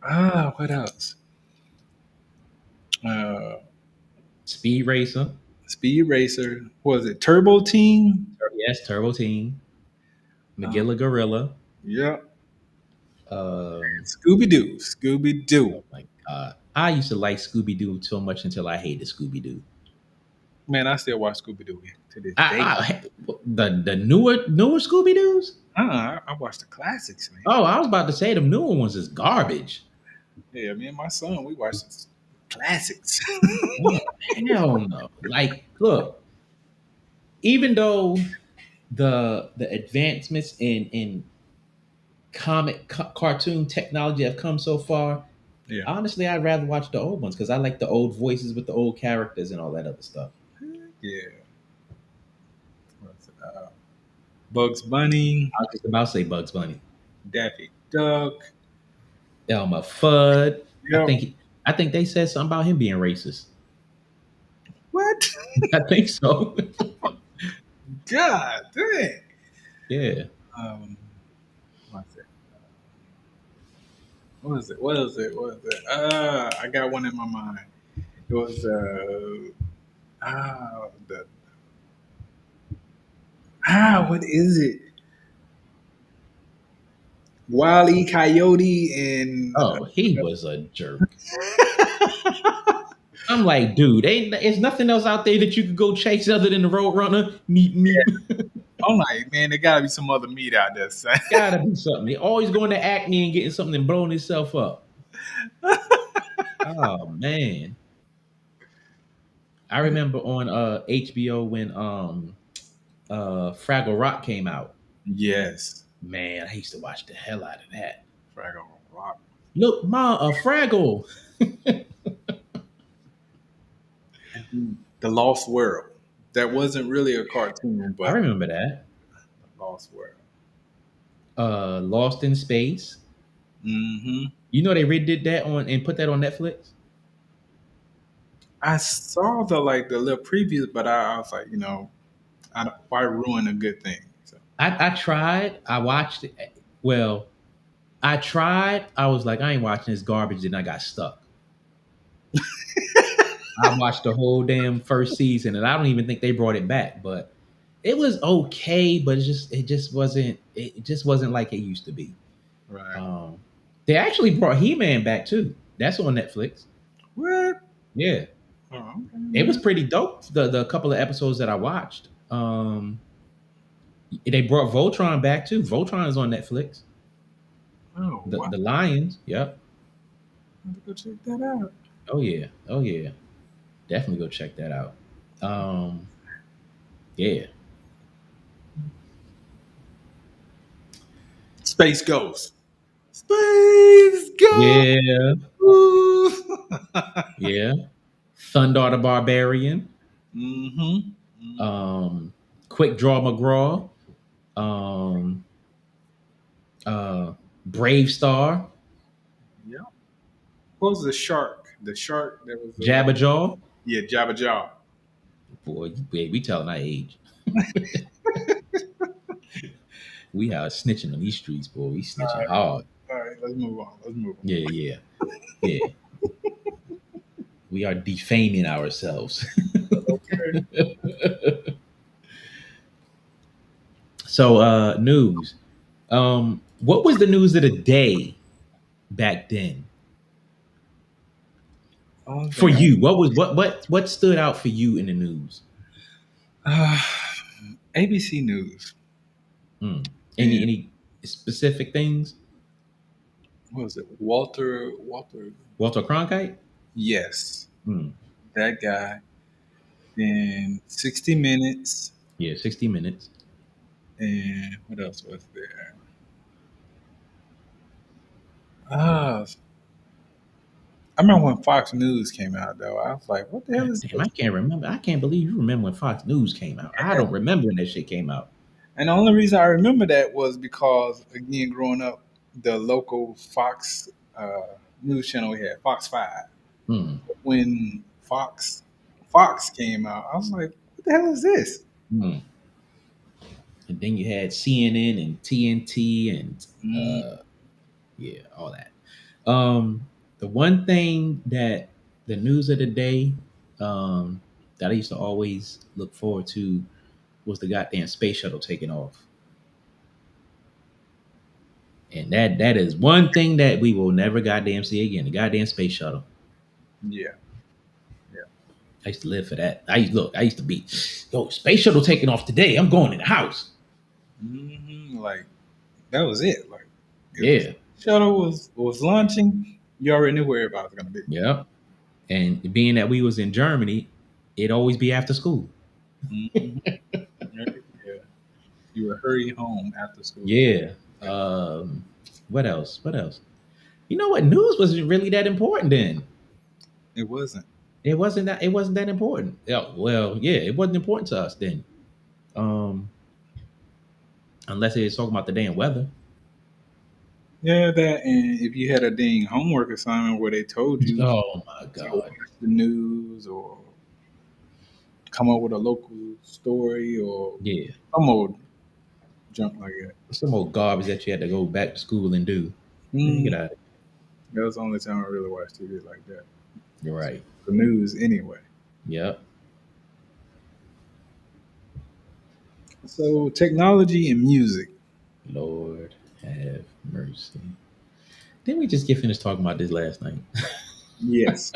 What else? Uh, Speed Racer. Speed Racer. What was it? Turbo Team. Yes, Turbo Team. Uh, Magilla Gorilla. yeah. Um, Scooby Doo. Scooby Doo. oh my god. I used to like Scooby Doo so much until I hated Scooby Doo. Man, I still watch Scooby Doo to this day. The newer Scooby Doos. I watch the classics, man. Oh, I was about to say the newer ones is garbage. Yeah, me and my son, we watch the classics. Oh, hell no! Like, look, even though the advancements in cartoon technology have come so far, Yeah. honestly, I'd rather watch the old ones because I like the old voices with the old characters and all that other stuff. Yeah. What's it, Bugs Bunny, I was just about to say Bugs Bunny, Daffy Duck. Elmer Fudd. I Yep. think I think they said something about him being racist. What? I think so. God dang. Yeah. Um, what's it? What is it? What is it? What is it? I got one in my mind. It was the what is it? Wile E. Coyote and Oh, he was a jerk. I'm like, dude, there's nothing else out there that you could go chase other than the Roadrunner. Meep meep. I'm like, man, there gotta be some other meat out there, son. Gotta be something. He always going to Acme and getting something and blowing himself up. Oh man. I remember on HBO when Fraggle Rock came out. Yes. Man, I used to watch the hell out of that. Fraggle Rock. Look, Ma, a Fraggle. The Lost World. That wasn't really a cartoon, I but remember that. The Lost World. Lost in Space. Mm-hmm. You know they redid that on and put that on Netflix. I saw the little previews, but I was like, why ruin a good thing? So, I tried. I watched it. Well, I tried. I was like, I ain't watching this garbage, and I got stuck. I watched the whole damn first season, and I don't even think they brought it back. But it was okay, but it just wasn't like it used to be. right. They actually brought He-Man back too. That's on Netflix. What? Yeah, Oh, it okay. was pretty dope. The couple of episodes that I watched. Um, they brought Voltron back too. Voltron is on Netflix. Oh wow, The Lions. Yep. I have to go check that out. Oh yeah. Oh yeah. Definitely go check that out. Um, yeah. Space Ghost. Space Ghost. Yeah. Yeah. Thundar the Barbarian. Mm-hmm. Um, Quick Draw McGraw. Um, Brave Star. Yeah. What was the shark? The shark that was Jabberjaw. yeah, Jabba Jaw. Boy, we telling our age. We are snitching on these streets, boy. We snitching hard. All right, let's move on. Let's move on. Yeah, yeah, yeah. We are defaming ourselves. Okay. So, news. What was the news of the day back then Oh, for damn. you? What stood out for you in the news? Uh, ABC News. Hmm. And Any specific things? what was it? Walter. Walter Cronkite. Yes, Hmm. that guy. And 60 Minutes. Yeah, 60 Minutes. And what else was there? Ah, I remember when Fox News came out, though. I was like, what the hell God is damn, I this? can't remember. I can't believe you remember when Fox News came out. I don't remember when that shit came out. And the only reason I remember that was because, again, growing up, the local Fox news channel we had, Fox 5. Hmm. When Fox came out, I was like, what the hell is this? Hmm. And then you had CNN and TNT and Mm, yeah, all that. The one thing that the news of the day that I used to always look forward to was the goddamn space shuttle taking off. And that is one thing that we will never goddamn see again. The goddamn space shuttle. yeah, yeah. I used to live for that. I used to be, yo, space shuttle taking off today. I'm going in the house. Like, that was it. Like, if the Yeah. shuttle was launching, you already knew where everybody was going to be. Yeah. And being that we was in Germany, it'd always be after school. hmm Right? Yeah. You would hurry home after school. Yeah. What else? What else? You know what? News wasn't really that important then. It wasn't. It wasn't that important. Yeah, well, yeah, it wasn't important to us then. Um, unless they was talking about the damn weather. Yeah, that, and if you had a dang homework assignment where they told you Oh my to god. watch the news or come up with a local story or Yeah. some old junk like that. Some old garbage that you had to go back to school and do. Man, get Mm, out of that was the only time I really watched TV like that. here. You're right. The news, anyway. Yep. So, technology and music. Lord have mercy. Didn't we just get finished talking about this last night? Yes.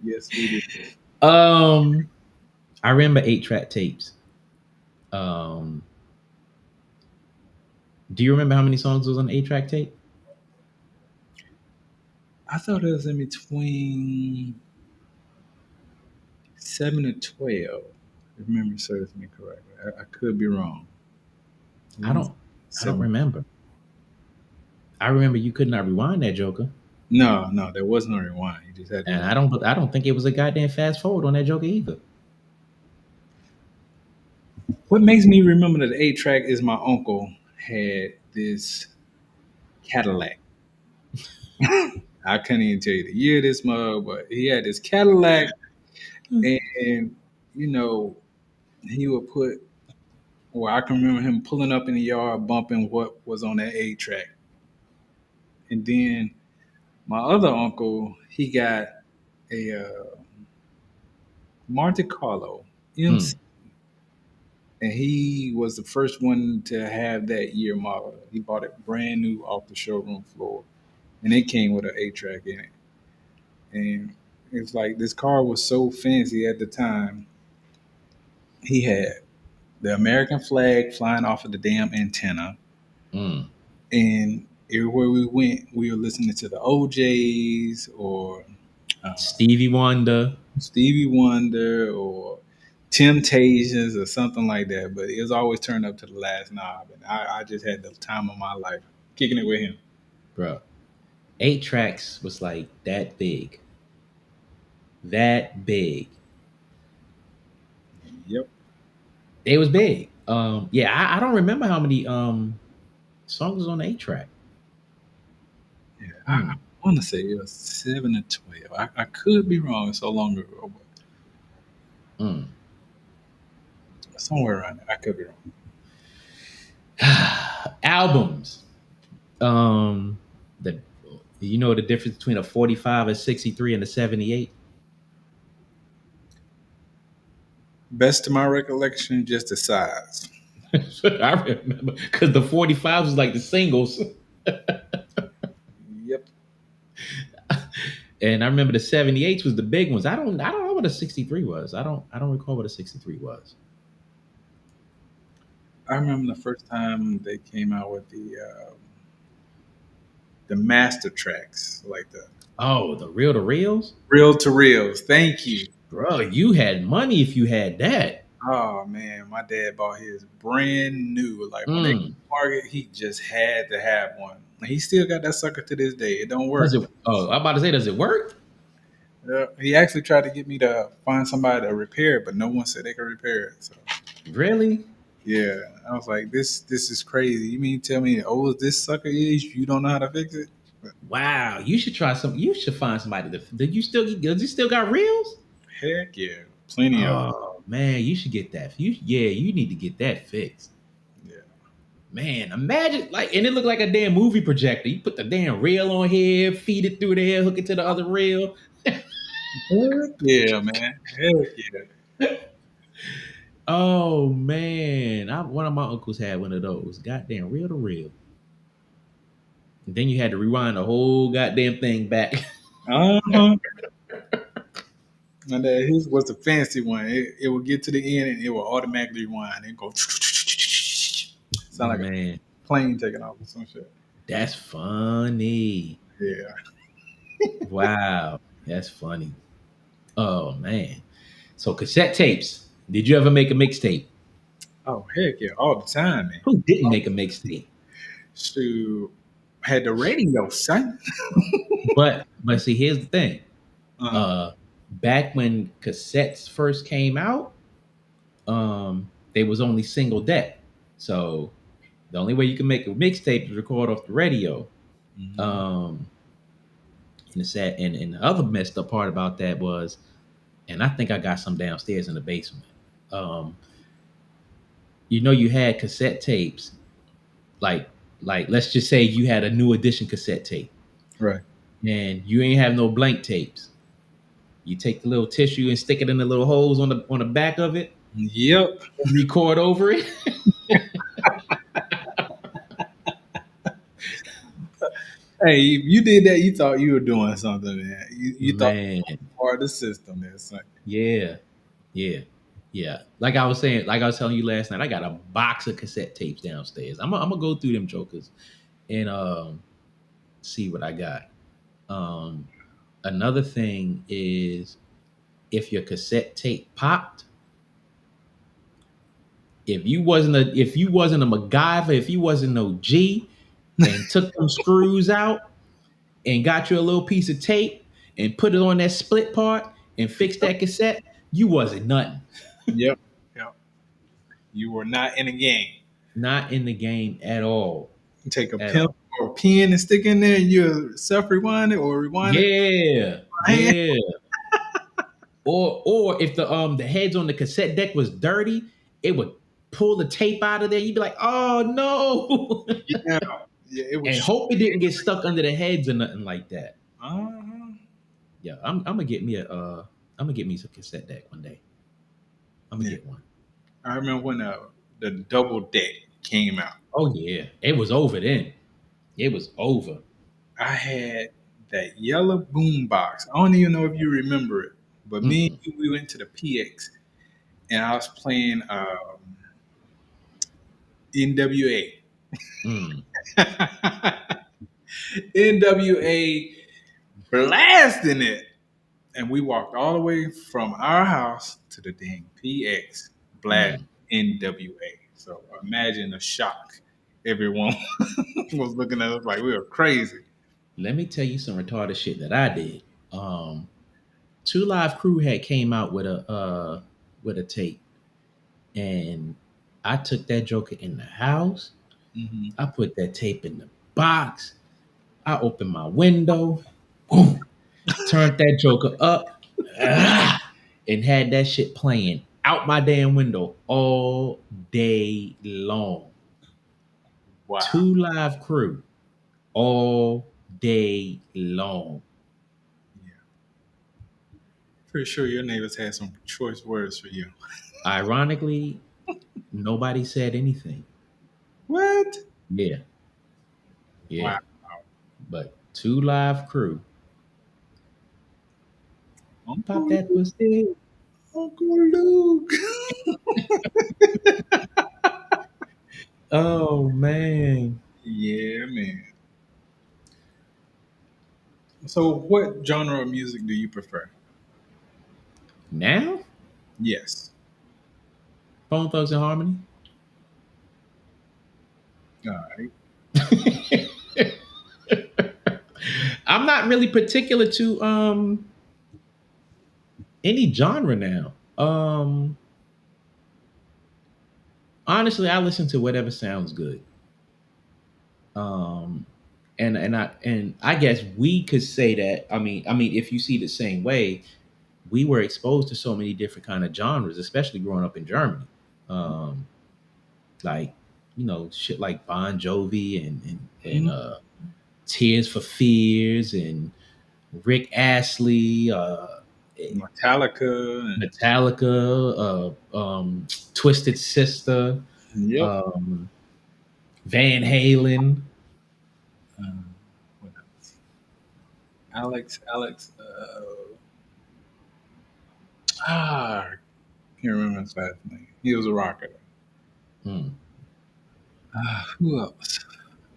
Yes, we did. um I remember 8-track tapes. Um do you remember how many songs was on the 8-track tape? I thought it was in between 7 and 12, if memory serves me correctly. I could be wrong. I don't I don't 7. remember. I remember you could not rewind that Joker. No, no, there was no rewind. You just had And to. I don't think it was a goddamn fast forward on that Joker either. What makes me remember that 8 track is my uncle had this Cadillac. I couldn't even tell you the year of this mug, but he had this Cadillac, and you know he would put. Well, I can remember him pulling up in the yard, bumping what was on that 8 track, and then my other uncle he got a Monte Carlo Hmm. MC, and he was the first one to have that year model. He bought it brand new off the showroom floor, and it came with an 8 track in it. And it's like this car was so fancy at the time. He had the American flag flying off of the damn antenna, Mm. and everywhere we went, we were listening to the OJ's or uh, Stevie Wonder. Stevie Wonder or Temptations or something like that. But it was always turned up to the last knob, and I just had the time of my life kicking it with him. Bro. 8 tracks was like that big. That big. Yep. It was big. Yeah, I don't remember how many songs was on the 8 track. Yeah, I Hmm. want to say it was 7 to 12. I could be wrong. It's so long ago, Mm. but somewhere around there. I could be wrong. Albums. The you know the difference between a 45, a 63, and a 78? Best to my recollection, just the size. I remember because the 45 was like the singles. Yep. And I remember the 78s was the big ones. I don't know what a 63 was. I don't recall what a 63 was. I remember the first time they came out with the master tracks, like the Oh, the reel to reels? reel to reels. Thank you. Bro, you had money if you had that. Oh man, my dad bought his brand new. Like when they Mm. market, he just had to have one. He still got that sucker to this day. It don't Does work. it I'm about to say, does it work? He actually tried to get me to find somebody to repair it, but no one said they could repair it. So Really? yeah, I was like, this is crazy. You mean tell me, oh, this sucker is you don't know how to fix it? But Wow. You should try some. You should find somebody to. Does you still got reels? heck yeah, plenty of Oh man, you should get that. You need to get that fixed. them. Yeah. Man, imagine like, and it looked like a damn movie projector. You put the damn reel on here, feed it through there, hook it to the other reel. Heck yeah, man. Heck yeah. Oh man, one of my uncles had one of those. Goddamn reel to reel. And then you had to rewind the whole goddamn thing back. Uh-huh. And his was the fancy one. It would get to the end and it will automatically rewind and go sound like a Man, plane taking off or some shit. that's funny. Yeah. Wow, that's funny. Oh man. So cassette tapes. Did you ever make a mixtape? Oh heck yeah, all the time, man. Who didn't make a mixtape? Stu had the radio, son. But see, here's the thing. Uh, Uh Back when cassettes first came out, they was only single deck. So the only way you can make a mixtape is record off the radio. mhm. Um and the sad and the other messed up part about that was, and I think I got some downstairs in the basement. Um, you had cassette tapes, like let's just say you had a new edition cassette tape Right. and you ain't have no blank tapes. You take the little tissue and stick it in the little holes on the back of it Yep. and record over it. Hey, if you did that, you thought you were doing something, man. You thought you Man, were part of the system there, son. yeah, yeah, yeah. Like I was telling you last night, I got a box of cassette tapes downstairs. I'm gonna go through them jokers and see what I got. Um, Another thing is if your cassette tape popped, if you wasn't a MacGyver, if you wasn't no G, and took them screws out and got you a little piece of tape and put it on that split part and fixed that cassette, you wasn't nothing. Yep. Yep. You were not in a game. Not in the game at all. You take a At all. pencil or a pen and stick in there, and you self rewind it or rewind it. Yeah, by hand. yeah. Or if the heads on the cassette deck was dirty, it would pull the tape out of there. You'd be like, oh no. Yeah. Yeah. It And was. hope it didn't get stuck under the heads or nothing like that. Uh-huh. Yeah, I'm gonna get me I'm gonna get me some cassette deck one day. I'm gonna Yeah. get one. I remember when the double deck came out. Oh yeah, it was over then. It was over. I had that yellow boom box. I don't even know if you remember it, but me and Mm-mm. you, we went to the PX and I was playing NWA. Mm, NWA blasting it. And we walked all the way from our house to the dang PX blast mm. NWA. So imagine the shock. Everyone was looking at us like we were crazy. Let me tell you some retarded shit that I did. Um, Two Live Crew had came out with a tape, and I took that joker in the house. Hmm. I put that tape in the box. I opened my window, boom, turned that joker up, and had that shit playing out my damn window all day long. Wow. Two Live Crew all day long. Yeah. Pretty sure your neighbors had some choice words for you. Ironically, nobody said anything. What? Yeah, Wow. yeah. But Two Live Crew, pop Uncle that Luke. pussy. Uncle Luke. Oh man. Yeah, man. So, what genre of music do you prefer? Now, Yes. Bone Thugs and Harmony. All right. I'm not really particular to any genre now. Honestly, I listen to whatever sounds good. Um and I guess we could say that. I mean, if you see the same way, we were exposed to so many different kind of genres, especially growing up in Germany. Um, like, shit like Bon Jovi and Mhm. Tears for Fears and Rick Astley, Metallica and Metallica, Twisted Sister, yep. um, Van Halen. What else? Alex. I can't remember his last name. He was a rocker. Hmm. Who else?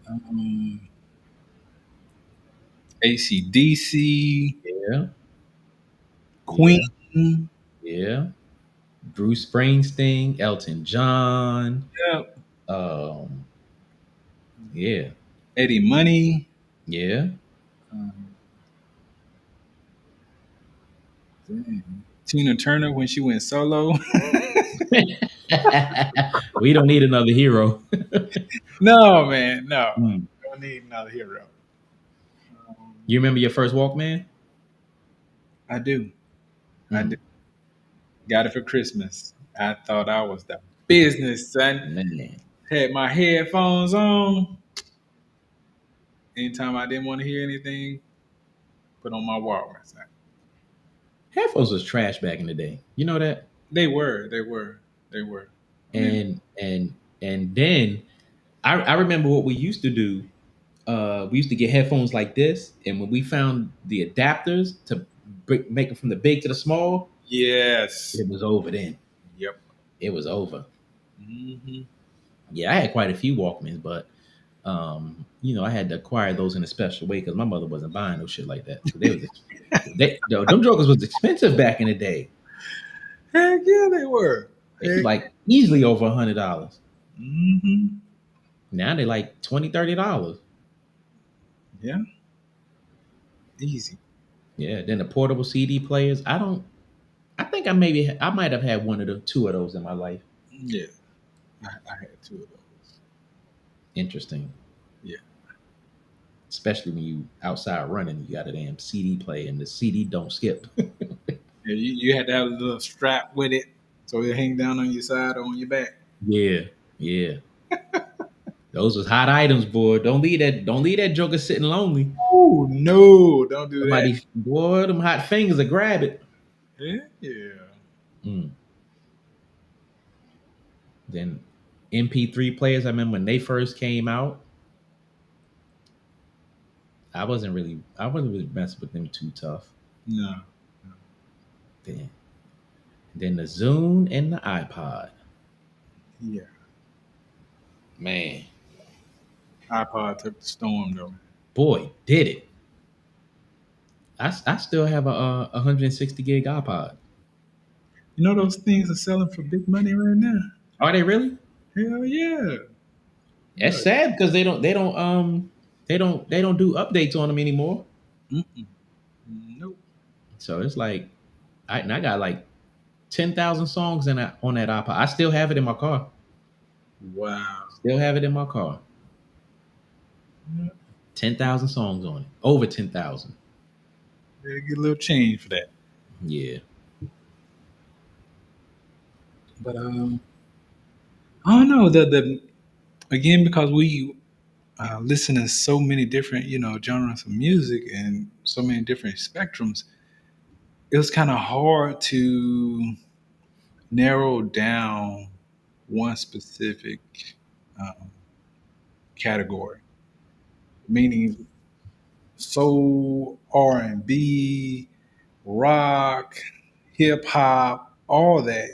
Um, ACDC, Yeah, yeah, Queen. yeah. Bruce Springsteen, Elton John. Yep. Um, yeah, Eddie Money. yeah. Um, dang. Tina Turner when she went solo. We don't need another hero. No, man, no. Hmm. Don't need another hero. Um, You remember your first Walkman? I do. I Hmm. do. Got it for Christmas. I thought I was the business, son. Man, Had my headphones on. Anytime I didn't want to hear anything, put on my Walkman. Son. headphones was trash back in the day. You know that? They were. They were. They were. I mean, And then I remember what we used to do. We used to get headphones like this, and when we found the adapters to make it from the big to the small, yes. it was over. Then Yep. it was over. Hmm. Yeah, I had quite a few Walkmans, but I had to acquire those in a special way because my mother wasn't buying no shit like that. 'Cause them jokers was expensive back in the day. Heck yeah, they were. They was Heck. like easily over $100. Hmm. Now they like $20, $30. Yeah. Easy. Yeah. Then the portable CD players. I don't. I think I might have had one of the two of those in my life. Yeah. I had two of those. Interesting. Yeah. Especially when you outside running, you got a damn CD player and the CD don't skip. Yeah, you had to have a little strap with it so it hang down on your side or on your back. Yeah. Yeah. Those was hot items, boy. Don't leave that joker sitting lonely. Oh no, don't do that. Somebody, boy, them hot fingers will grab it. Yeah, yeah. Mm. Then MP3 players, I remember when they first came out, I wasn't really messing with them too tough. No. Then the Zune and the iPod. Yeah. Man, iPod took the storm though. boy, did it. I still have a 160 gig iPod. You know those things are selling for big money right now. Are they really? Hell yeah. That's Yeah. sad because they don't do updates on them anymore. Mm-mm. Nope. So it's like I got like 10,000 songs in that on that iPod. I still have it in my car. Wow. Still have it in my car. Yeah. 10,000 songs on it. Over 10,000. Better get a little change for that. Yeah. But I don't know the again because we listen to so many different genres of music and so many different spectrums. It was kind of hard to narrow down one specific um, category, meaning soul, R&B, rock, hip hop, all that.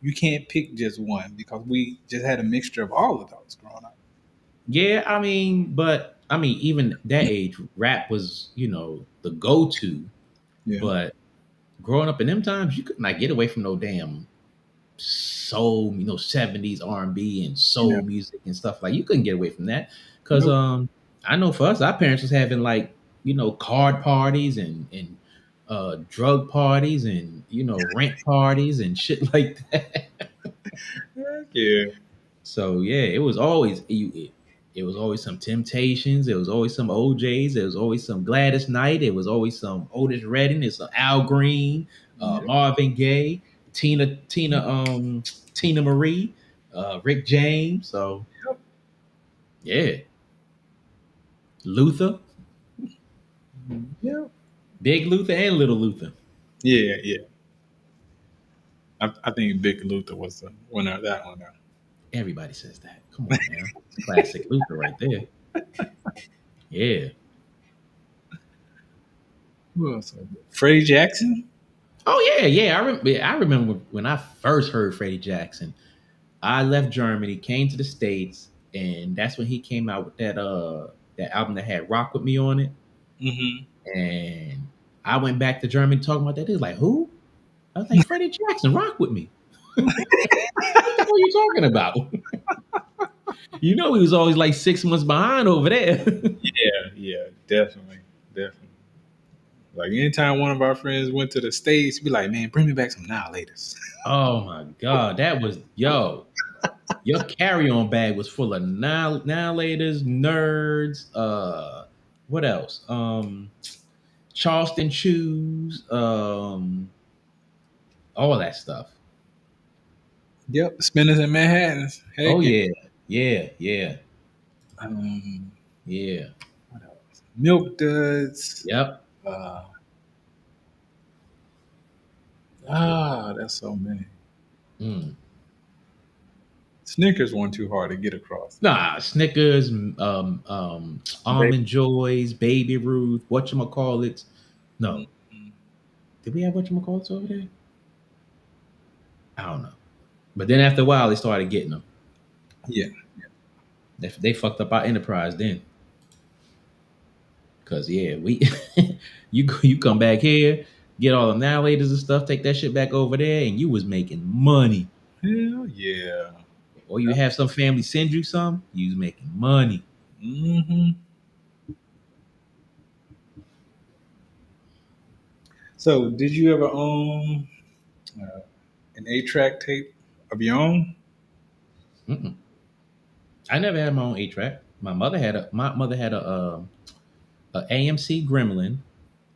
You can't pick just one because we just had a mixture of all of those growing up. Yeah, but even that age, rap was, the go-to. Yeah, But growing up in them times, you could not get away from no damn soul, 70s R&B and no, soul music and stuff. Like you couldn't get away from that. Cause nope. I know for us, our parents was having like, card parties and drug parties and rent parties and shit like that. Yeah, So yeah, it was always some Temptations, it was always some OJ's, it was always some Gladys Knight, it was always some Otis Redding, it's some Al Green, yep, Marvin Gaye, Tina Marie, Rick James. So yep, yeah, Luther, yep. Big Luther and Little Luther. Yeah, yeah. I think Big Luther was the winner of that one. Though. Everybody says that. Come on now, it's classic Luther right there. Yeah. Who else? Freddie Jackson. Oh yeah, yeah. I remember when I first heard Freddie Jackson. I left Germany, came to the States, and that's when he came out with that album that had Rock With Me on it. Mm-hmm. And I went back to Germany talking about that. They was like, who? I was like, Freddie Jackson, Rock With Me. What the hell are you talking about? He was always like 6 months behind over there. Yeah, yeah, definitely, definitely. Like anytime one of our friends went to the States, be like, "Man, bring me back some now latest." Oh my God. That was your carry-on bag was full of now laters, nerds, what else? Charleston shoes, all that stuff. Yep, Spinners in Manhattan's. Heck Oh yeah. yeah, yeah, yeah, Um, yeah. what else? Milk Duds. Yep. Uh, that's so many. Mm. Snickers weren't too hard to get across. Nah, Snickers, Baby. Almond Joys, Baby Ruth, whatchamacallits. No, Mm-hmm. did we have whatchamacallits over there? I don't know. But then after a while, they started getting them. Yeah. They fucked up our enterprise then. Cause yeah, we you come back here, get all the now laters and stuff, take that shit back over there, and you was making money. Hell yeah. Or you have some family send you some, you was making money. Mm-hmm. So, did you ever own uh, an 8-track tape of your own? Mm-mm. I never had my own 8 track. My mother had a AMC Gremlin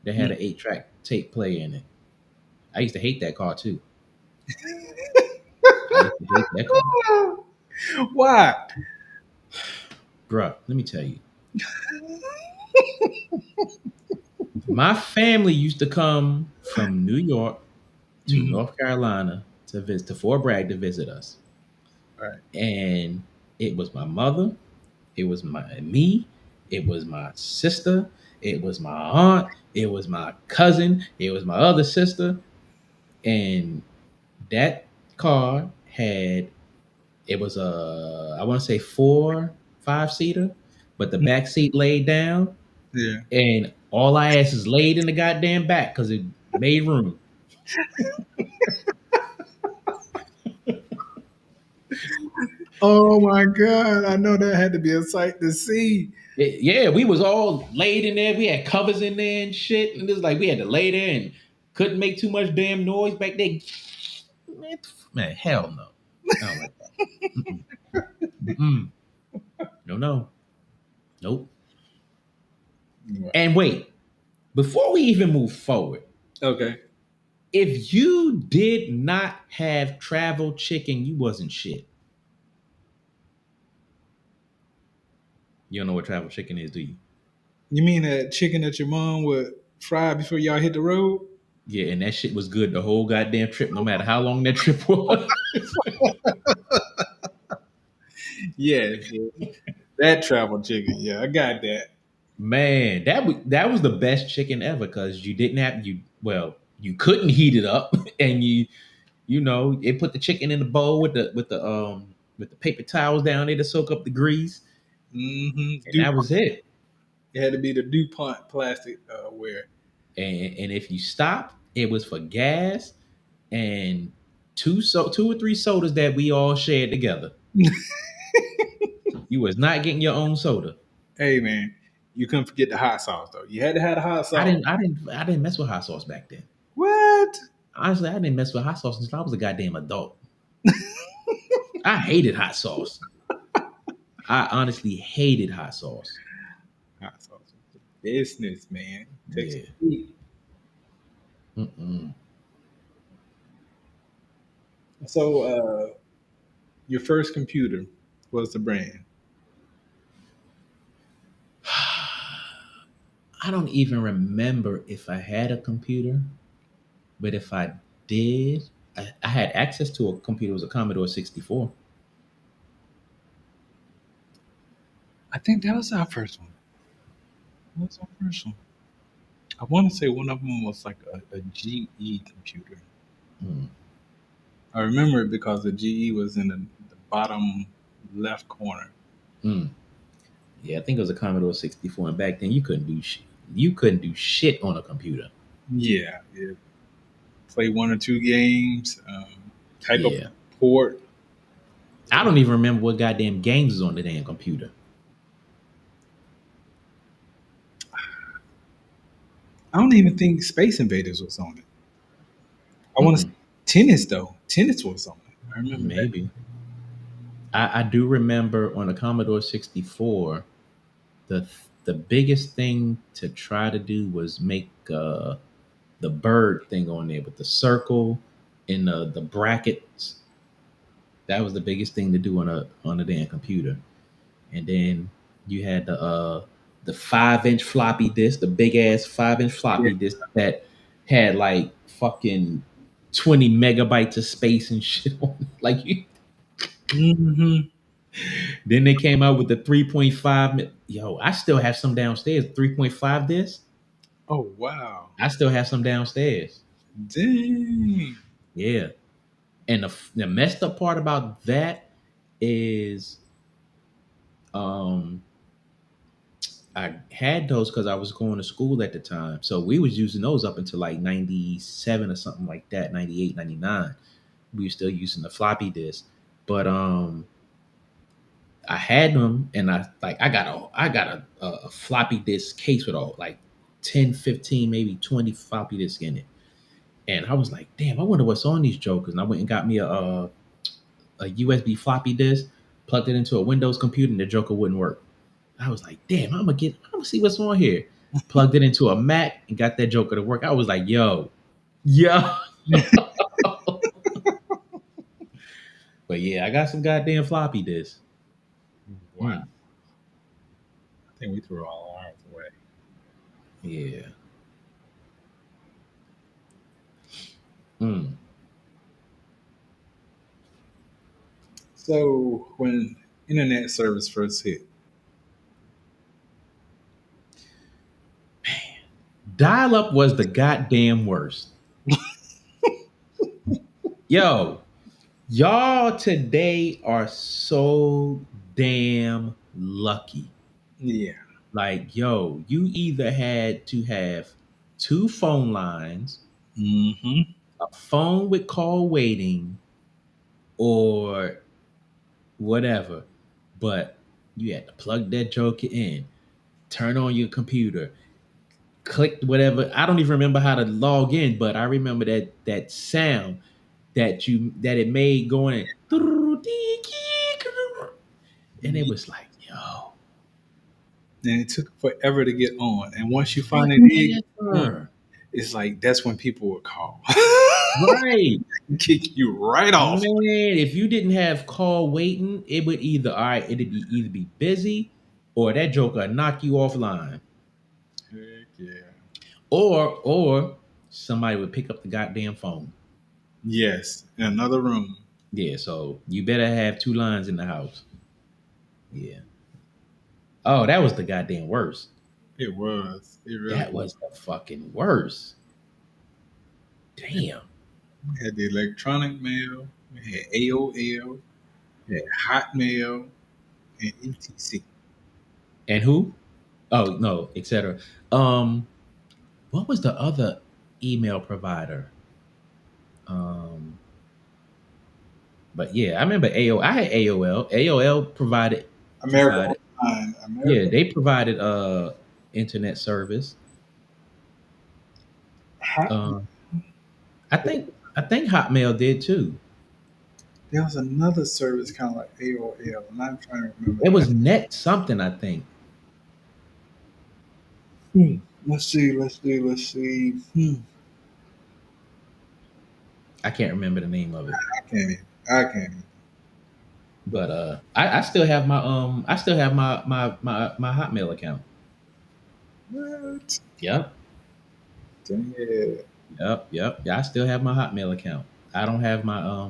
that had an 8 track tape player in it. I used to hate that car too. I used to hate that car. Why? Bruh, let me tell you. My family used to come from New York to Mhm. North Carolina to visit to Fort Bragg to visit us. Right. And it was my mother, it was me, it was my sister, it was my aunt, it was my cousin, it was my other sister, and that car had It was I want to say 4, 5 seater, but the back seat laid down, Yeah. and all our asses laid in the goddamn back because it made room. Oh my God. I know that had to be a sight to see. Yeah, we was all laid in there. We had covers in there and shit, and it was like we had to lay there and couldn't make too much damn noise back there. Man, hell no. I don't like that. Mm-mm. Mm-mm. No, no, nope. Right. And wait, before we even move forward, Okay. if you did not have travel chicken, you wasn't shit. You don't know what travel chicken is, do you? You mean that chicken that your mom would fry before y'all hit the road? Yeah, and that shit was good the whole goddamn trip, no matter how long that trip was. Yes. Yeah. That travel chicken. Yeah, I got that. Man, that was the best chicken ever because you didn't have you well, you couldn't heat it up, and you know it put the chicken in the bowl with the paper towels down there to soak up the grease, Mm-hmm. and that was it. It had to be the DuPont plastic ware. And if you stopped, it was for gas and 2 or 3 sodas that we all shared together. You was not getting your own soda. Hey man, you couldn't forget the hot sauce though. You had to have the hot sauce. I didn't mess with hot sauce back then. What? Honestly, I didn't mess with hot sauce until I was a goddamn adult. I hated hot sauce. I honestly hated hot sauce. Hot sauce. Business, man. Texas Yeah. Heat. Mm-mm. So, your first computer was the brand. I don't even remember if I had a computer, but if I did, I had access to a computer. It was a Commodore 64. I think that was our first one. That was our first one. I want to say one of them was like a GE computer. Mm. I remember it because the GE was in the bottom left corner. Mm. Yeah, I think it was a Commodore 64. And back then, you couldn't do shit. You couldn't do shit on a computer. Yeah, yeah. Play one or two games. Type up Yeah. a port. I don't even remember what goddamn games was on the damn computer. I don't even think Space Invaders was on it. I want to say Mm-mm. tennis though. Tennis was on it. I remember that. Maybe. I do remember on a Commodore 64, the the biggest thing to try to do was make the bird thing on there with the circle and the brackets. That was the biggest thing to do on a damn computer. And then you had the 5 inch floppy disk, the big ass 5 inch Yeah. floppy disk that had like fucking 20 megabytes of space and shit on it. Like you, Hmm. then they came out with the 3.5. Yo, I still have some downstairs. 3.5 disc. Oh wow. I still have some downstairs. Dang. Yeah. And the messed up part about that is um I had those because I was going to school at the time. So we was using those up until like 97 or something like that, 98, 99. We were still using the floppy disk. But I had them and I got a floppy disk case with all like 10, 15, maybe 20 floppy disk in it. And I was like, damn, I wonder what's on these jokers. And I went and got me a USB floppy disk, plugged it into a Windows computer, and the Joker wouldn't work. I was like, damn, I'm gonna see what's on here. Plugged it into a Mac and got that Joker to work. I was like, yo. But yeah, I got some goddamn floppy disks. Wow. Mm, I think we threw all ours away. yeah. Mm. So when internet service first hit, Dial up was the goddamn worst. Yo, Y'all today are so damn lucky. Yeah. Like, yo, you either had to have two phone lines, Mm-hmm. a phone with call waiting, or whatever. But you had to plug that joker in, turn on your computer, click whatever. I don't even remember how to log in, but I remember that sound that it made going, and it was like, yo, And it took forever to get on. And once you finally did get on, forever. it's like that's when people would call. Right. Kick you right off. Man, if you didn't have call waiting, it would either all right, it'd be either be busy or that joker would knock you offline. Heck yeah. Or somebody would pick up the goddamn phone. Yes. In another room. Yeah, so you better have two lines in the house. Yeah. Oh, that was the goddamn worst. It was. It really That was. was the fucking worst. Damn. We had the electronic mail. We had AOL. We had Hotmail and ETC. And who? Oh no, etc. Um, what was the other email provider? Um, but yeah, I remember AOL. I had AOL. AOL America provided. Online. Yeah, America they provided internet service. Hot. Um, I think Hotmail did too. There was another service kind of like AOL, and I'm trying to remember It that. was Net something. I think Let's see. Let's see. Let's see. I can't remember the name of it. I can't even. I can't even. But I still have my Hotmail account. What? Yep, Dang it. yep. Yeah, I still have my Hotmail account. I don't have my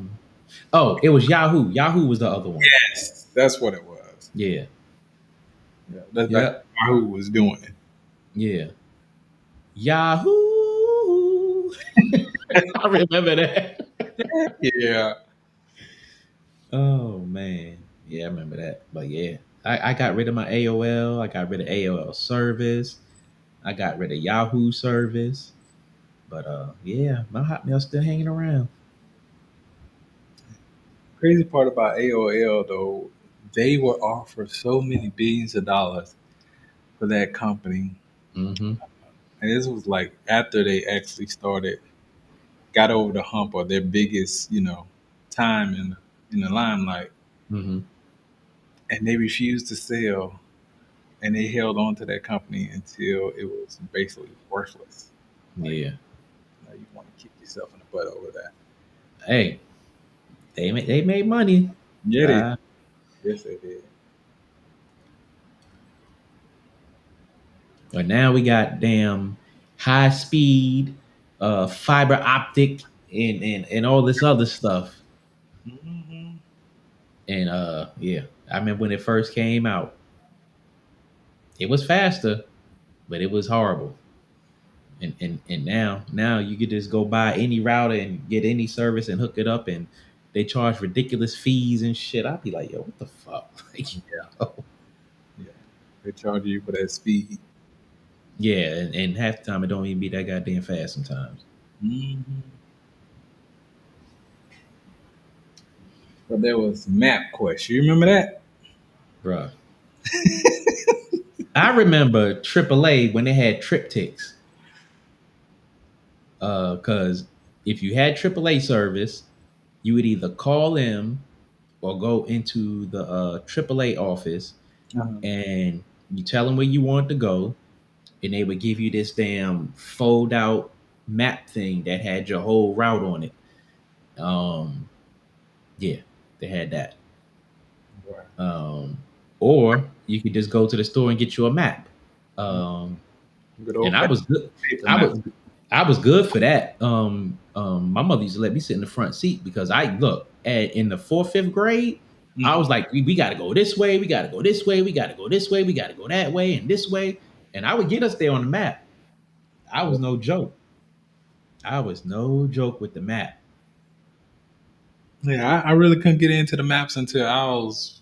Oh, it was Yahoo. Yahoo was the other one. Yes, that's what it was. Yeah, Yeah, that's like yep, who was doing it. yeah. Yahoo. I remember that. Yeah. Oh man, yeah, I remember that. But yeah, I got rid of my AOL. I got rid of AOL service. I got rid of Yahoo service. But yeah, my Hotmail's still hanging around. Crazy part about AOL though, they would offer so many billions of dollars for that company, Mm-hmm. and this was like after they actually started, got over the hump of their biggest, time in the limelight, Mm-hmm. and they refused to sell, and they held on to that company until it was basically worthless. Like, Yeah. you want to kick yourself in the butt over that. Hey, they made money. Yeah, they, Uh, yes, they did. but now we got damn high speed, fiber optic, and all this other stuff. Hmm. And yeah, I remember when it first came out, it was faster, but it was horrible. And now you could just go buy any router and get any service and hook it up, and they charge ridiculous fees and shit. I'd be like, yo, what the fuck? Like, Yeah, yo. yeah. They charge you for that speed. Yeah, and half the time it don't even be that goddamn fast sometimes, Hmm. But there was MapQuest. You remember that? bruh. I remember AAA when they had triptychs. Because if you had AAA service, you would either call them or go into the AAA office Uh-huh. and you tell them where you want to go, and they would give you this damn fold out map thing that had your whole route on it. Um, yeah, they had that. Right. Um, or you could just go to the store and get you a map. Um, Good and old I fashioned was good. paper I map. was I was good for that. My mother used to let me sit in the front seat because in the fourth, fifth grade, I Mhm. was like, we got to go this way, we got to go this way, we got to go this way, we got to go that way and this way, and I would get us there on the map. I was no joke. I was no joke with the map. Yeah, I really couldn't get into the maps until I was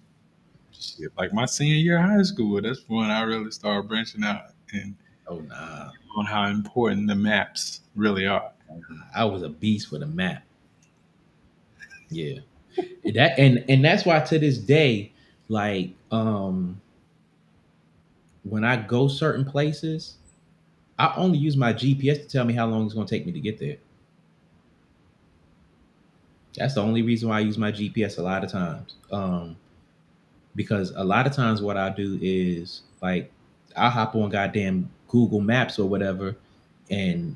shit, like my senior year of high school. That's when I really started branching out and Oh nah, on how important the maps really are. I was a beast with a map. Yeah, and that's why to this day, like when I go certain places, I only use my GPS to tell me how long it's going to take me to get there. That's the only reason why I use my GPS a lot of times. Because a lot of times what I do is like I'll hop on goddamn Google Maps or whatever and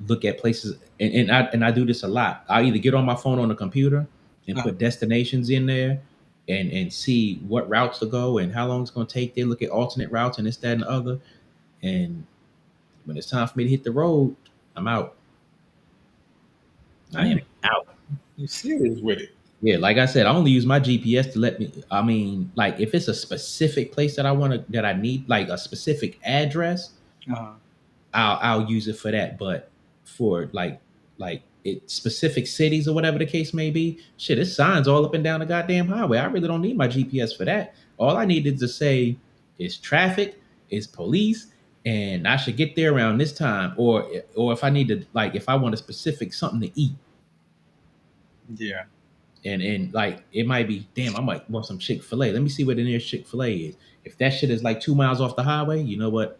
look at places and I do this a lot. I'll either get on my phone on the computer and Uh, put destinations in there and see what routes to go and how long it's gonna take. They look at alternate routes and this, that, and the other. And when it's time for me to hit the road, I'm out. I Dang, am out. you serious with it? Yeah, like I said, I only use my GPS to let me. I mean, like if it's a specific place that I want to, that I need, like a specific address, Uh, I'll use it for that. But for like it specific cities or whatever the case may be, shit, it's signs all up and down the goddamn highway. I really don't need my GPS for that. All I needed to say is traffic, is police, and I should get there around this time. Or if I need to, like if I want a specific something to eat, yeah, and like it might be, damn, I might want some Chick-fil-A. Let me see where the nearest Chick-fil-A is. If that shit is like 2 miles off the highway, you know what?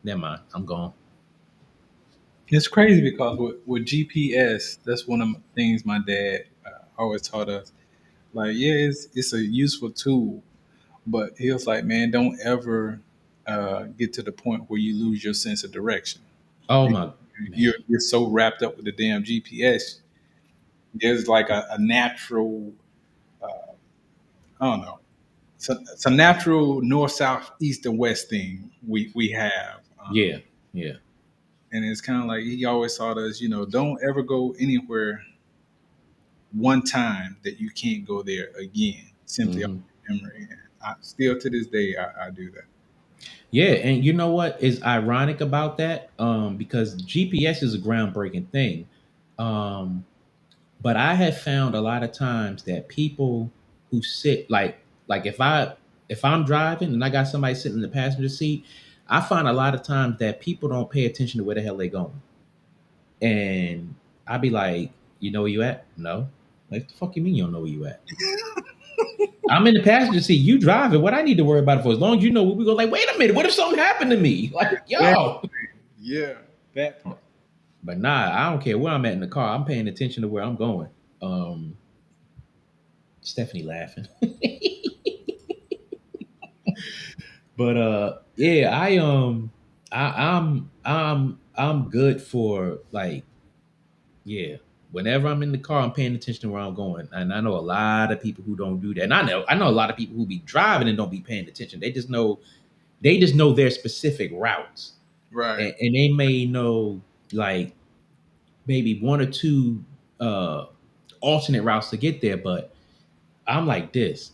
Never mind. I'm gone. it's crazy because with GPS, that's one of the things my dad always taught us. Like, yeah, it's a useful tool, but he was like, man, don't ever get to the point where you lose your sense of direction. Oh my You're man. you're so wrapped up with the damn GPS. There's like a natural, I don't know, it's a natural north, south, east, and west thing we have. Yeah. Yeah. And it's kind of like he always taught us, don't ever go anywhere one time that you can't go there again, simply off Hmm. memory. And still to this day, I do that. Yeah, and you know what is ironic about that? Because GPS is a groundbreaking thing. Um, but I have found a lot of times that people who sit like if I'm driving and I got somebody sitting in the passenger seat, I find a lot of times that people don't pay attention to where the hell they going. And I'd be like, you know where you at? No. Like the fuck you mean you don't know where you at? I'm in the passenger seat, you driving. What I need to worry about it for as long as you know where we go, like, wait a minute, what if something happened to me? Like, Yeah, yo. yeah, that part. But nah, I don't care where I'm at in the car. I'm paying attention to where I'm going. Um, Stephanie laughing. But yeah, I'm good for like, yeah. Whenever I'm in the car, I'm paying attention to where I'm going. And I know a lot of people who don't do that. And I know a lot of people who be driving and don't be paying attention. They just know their specific routes. Right. And they may know like maybe one or two alternate routes to get there, but I'm like this.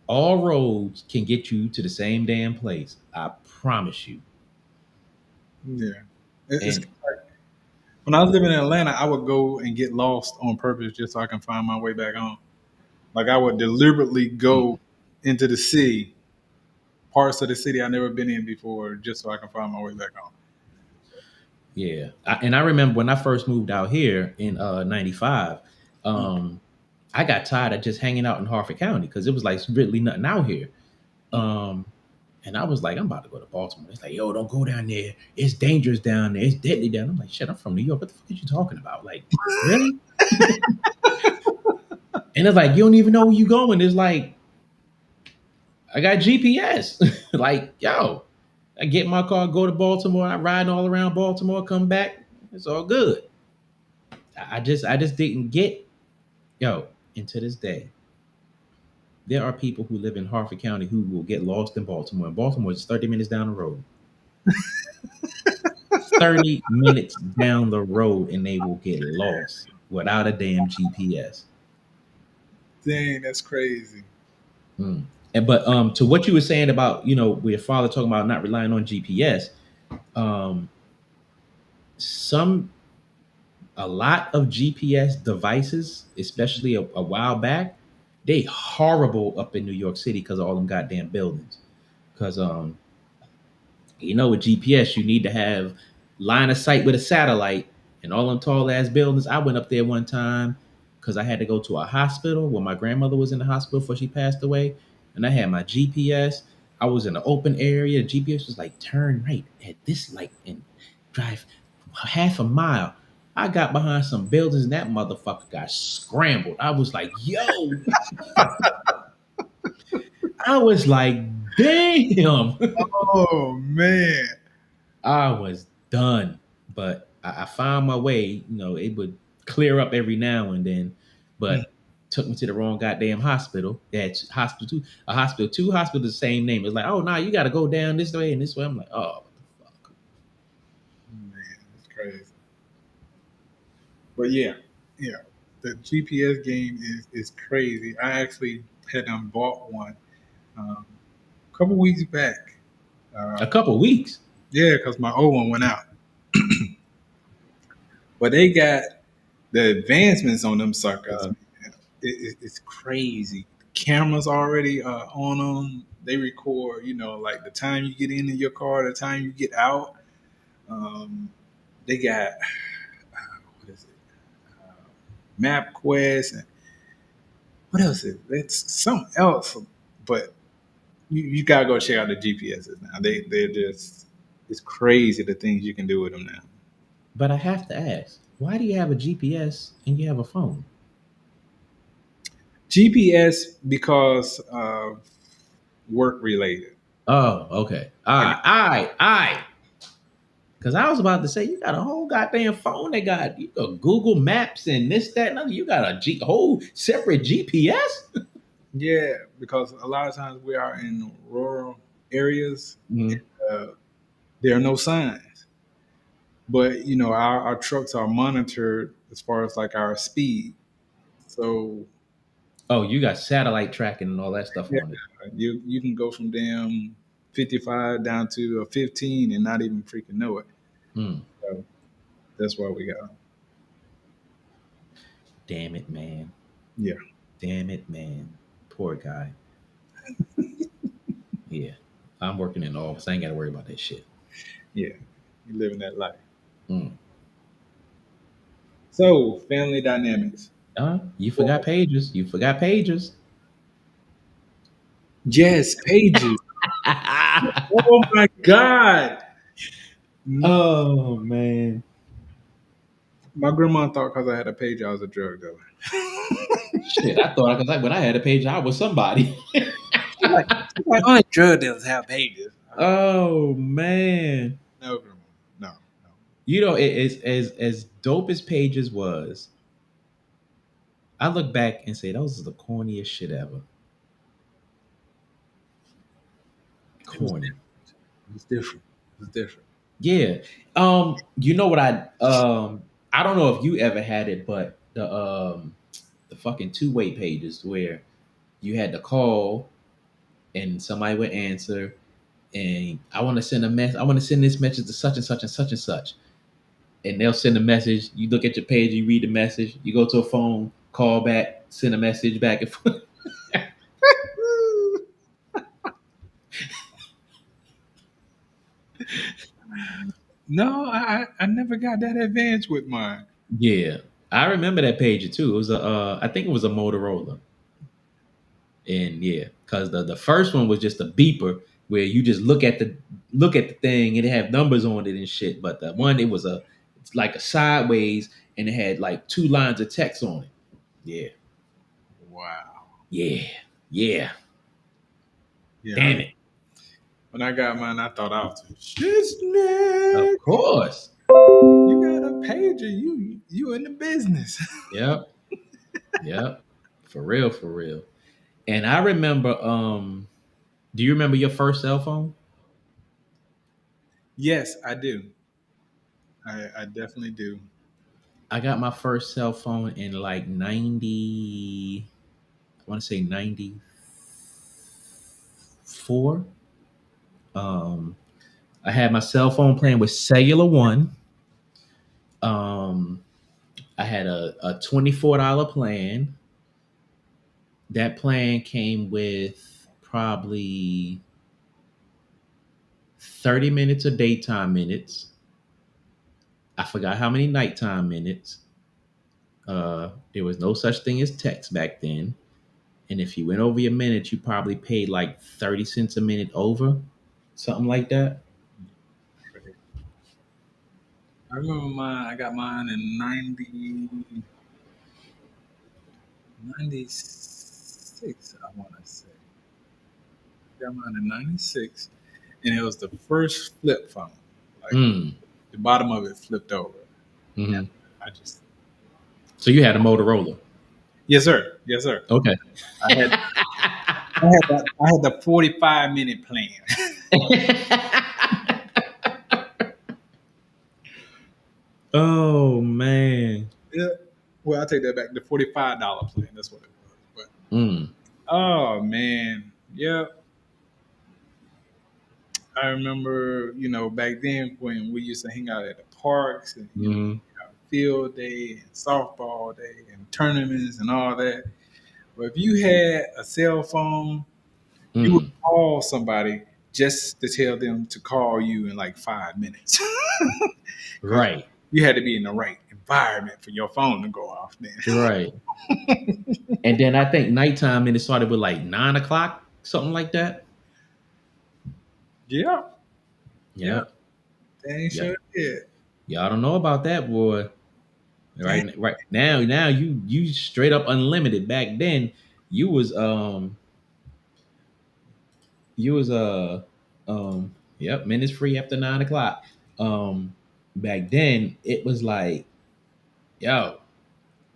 All roads can get you to the same damn place. I promise you. Yeah. It's And when I was living in Atlanta, I would go and get lost on purpose just so I can find my way back home. Like I would deliberately go into the city, parts of the city I've never been in before, just so I can find my way back home. yeah, and I remember when I first moved out here in '95. Um, I got tired of just hanging out in Harford County because it was like really nothing out here. Um, and I was like, I'm about to go to Baltimore. It's like, yo, don't go down there. It's dangerous down there. It's deadly down there. I'm like, shit, I'm from New York. What the fuck are you talking about? Like, really? And it's like, you don't even know where you going. It's like, I got GPS. Like, yo, I get in my car, go to Baltimore. I ride all around Baltimore, come back. It's all good. I just didn't get, yo, and to this day, there are people who live in Harford County who will get lost in Baltimore. And Baltimore is 30 minutes down the road. 30 minutes down the road and they will get lost without a damn GPS. Dang, that's crazy. Mm. And but to what you were saying about, with your father talking about not relying on GPS, um some a lot of GPS devices, especially a while back, they horrible up in New York City because of all them goddamn buildings. Because with GPS, you need to have line of sight with a satellite and all them tall ass buildings. I went up there one time because I had to go to a hospital when my grandmother was in the hospital before she passed away. And I had my GPS. I was in an open area. GPS was like, turn right at this light and drive half a mile. I got behind some buildings and that motherfucker got scrambled. I was like, yo, I was like, damn. Oh man. I was done, but I found my way. It would clear up every now and then, Mm. but took me to the wrong goddamn hospital. That's hospital two, a hospital two, hospital the same name. It's like, oh, nah, you got to go down this way and this way. I'm like, oh, what the fuck? Man, it's crazy. But yeah, yeah, the GPS game is crazy. I actually had bought one a couple weeks back. A Uh, couple weeks. yeah, because my old one went out. But they got the advancements on them suckers. Uh, Man. It's crazy. The cameras already on them. They record, like the time you get into your car, the time you get out. Um, they got what is it? MapQuest and what else is it? It's something else, but you gotta go check out the GPSs now. They're just it's crazy the things you can do with them now. but I have to ask, why do you have a GPS and you have a phone? GPS because work related. Oh, okay. All right, all right, all right. Because I was about to say, you got a whole goddamn phone that got Google Maps and this, that, and other. You got a whole separate GPS? Yeah, because a lot of times we are in rural areas. Mhm. Uh, there are no signs, but our trucks are monitored as far as like our speed. So Oh, you got satellite tracking and all that stuff yeah, on it. you can go from damn 55 down to a 15 and not even freaking know it. Hmm. So that's why we got 'em. Damn it, man. Yeah, Damn it, man. Poor guy. Yeah. I'm working in the office. I ain't got to worry about that shit. yeah, you living that life. Mm. So family dynamics. You forgot pages. You forgot pages. Yes, pages. Oh my god. Oh, man. My grandma thought because I had a page, I was a drug dealer. Shit, I thought because when I had a page, I was somebody. She's like, only drug dealers have pages. Oh, man. No, grandma. No, no. It is as dope as pages was. I look back and say that was the corniest shit ever. It was Corny. different. It was different. It was different. Yeah. You know what I don't know if you ever had it, but the fucking two-way pages where you had to call and somebody would answer and I want to send a mess I want to send this message to such and such and such and such. And they'll send a message, you look at your page, you read the message, you go to a phone, call back, send a message back and forth. No, I never got that advantage with mine. Yeah. I remember that page too. It was I think it was a Motorola. And yeah, because the first one was just a beeper where you just look at the thing and it have numbers on it and shit. But the one it's like a sideways and it had like two lines of text on it. Yeah, Wow. yeah, yeah. Yeah. Damn it. When I got mine, I thought I was just Of next. course. You got a pager. You in the business. Yep. Yep. For real, for real. And I remember, do you remember your first cell phone? Yes, I do. I definitely do. I got my first cell phone in like 90, I want to say 94. Um, I had my cell phone playing with Cellular One. Um, I had a $24 plan. That plan came with probably 30 minutes of daytime minutes. I forgot how many nighttime minutes. There was no such thing as text back then. And if you went over your minutes, you probably paid like 30 cents a minute over, something like that. I remember mine. I got mine in 96. I want to say. I got mine in 96, and it was the first flip phone. Like Mm. the bottom of it flipped over. Hmm. I just So you had a Motorola. yes sir, yes sir. Okay. I had the 45-minute plan. Oh man. Yeah. Well, I take that back. The $45 plan. That's what it was. Mm. But oh man, yeah. I remember, back then when we used to hang out at the parks and Hmm. have field day and softball day and tournaments and all that. But if you had a cell phone, you would Mm. call somebody just to tell them to call you in like 5 minutes. Because Right. you had to be in the right environment for your phone to go off then. Right. And then I think nighttime and it started with like 9 o'clock, something like that. Yeah. Yeah. Yep. Dang Yep. sure did. Y'all don't know about that, boy. Dang. Right now you straight up unlimited. Back then, you was um you was yep, minutes free after 9 o'clock. Back then it was like, yo,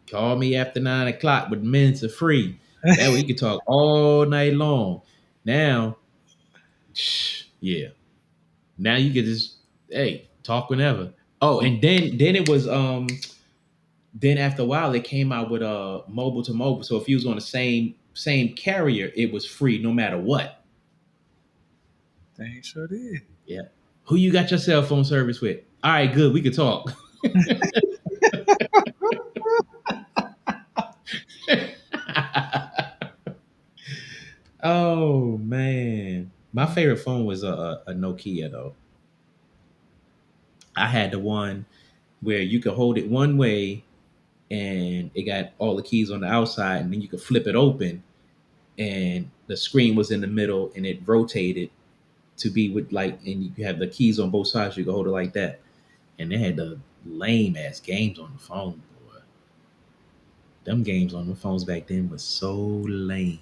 call me after 9 o'clock, but minutes are free. That way you could talk all night long. Now, yeah. Now you could just, hey, talk whenever. Oh, and then it was then after a while they came out with mobile to mobile. So if you was on the same carrier, it was free no matter what. Dang sure did. Yeah. Who you got your cell phone service with? All right, good. We could talk. Oh man, my favorite phone was a Nokia though. I had the one where you could hold it one way and it got all the keys on the outside, and then you could flip it open, and the screen was in the middle, and it rotated to be with like, and you have the keys on both sides. You could hold it like that, and they had the lame ass games on the phone, boy. Them games on the phones back then was so lame.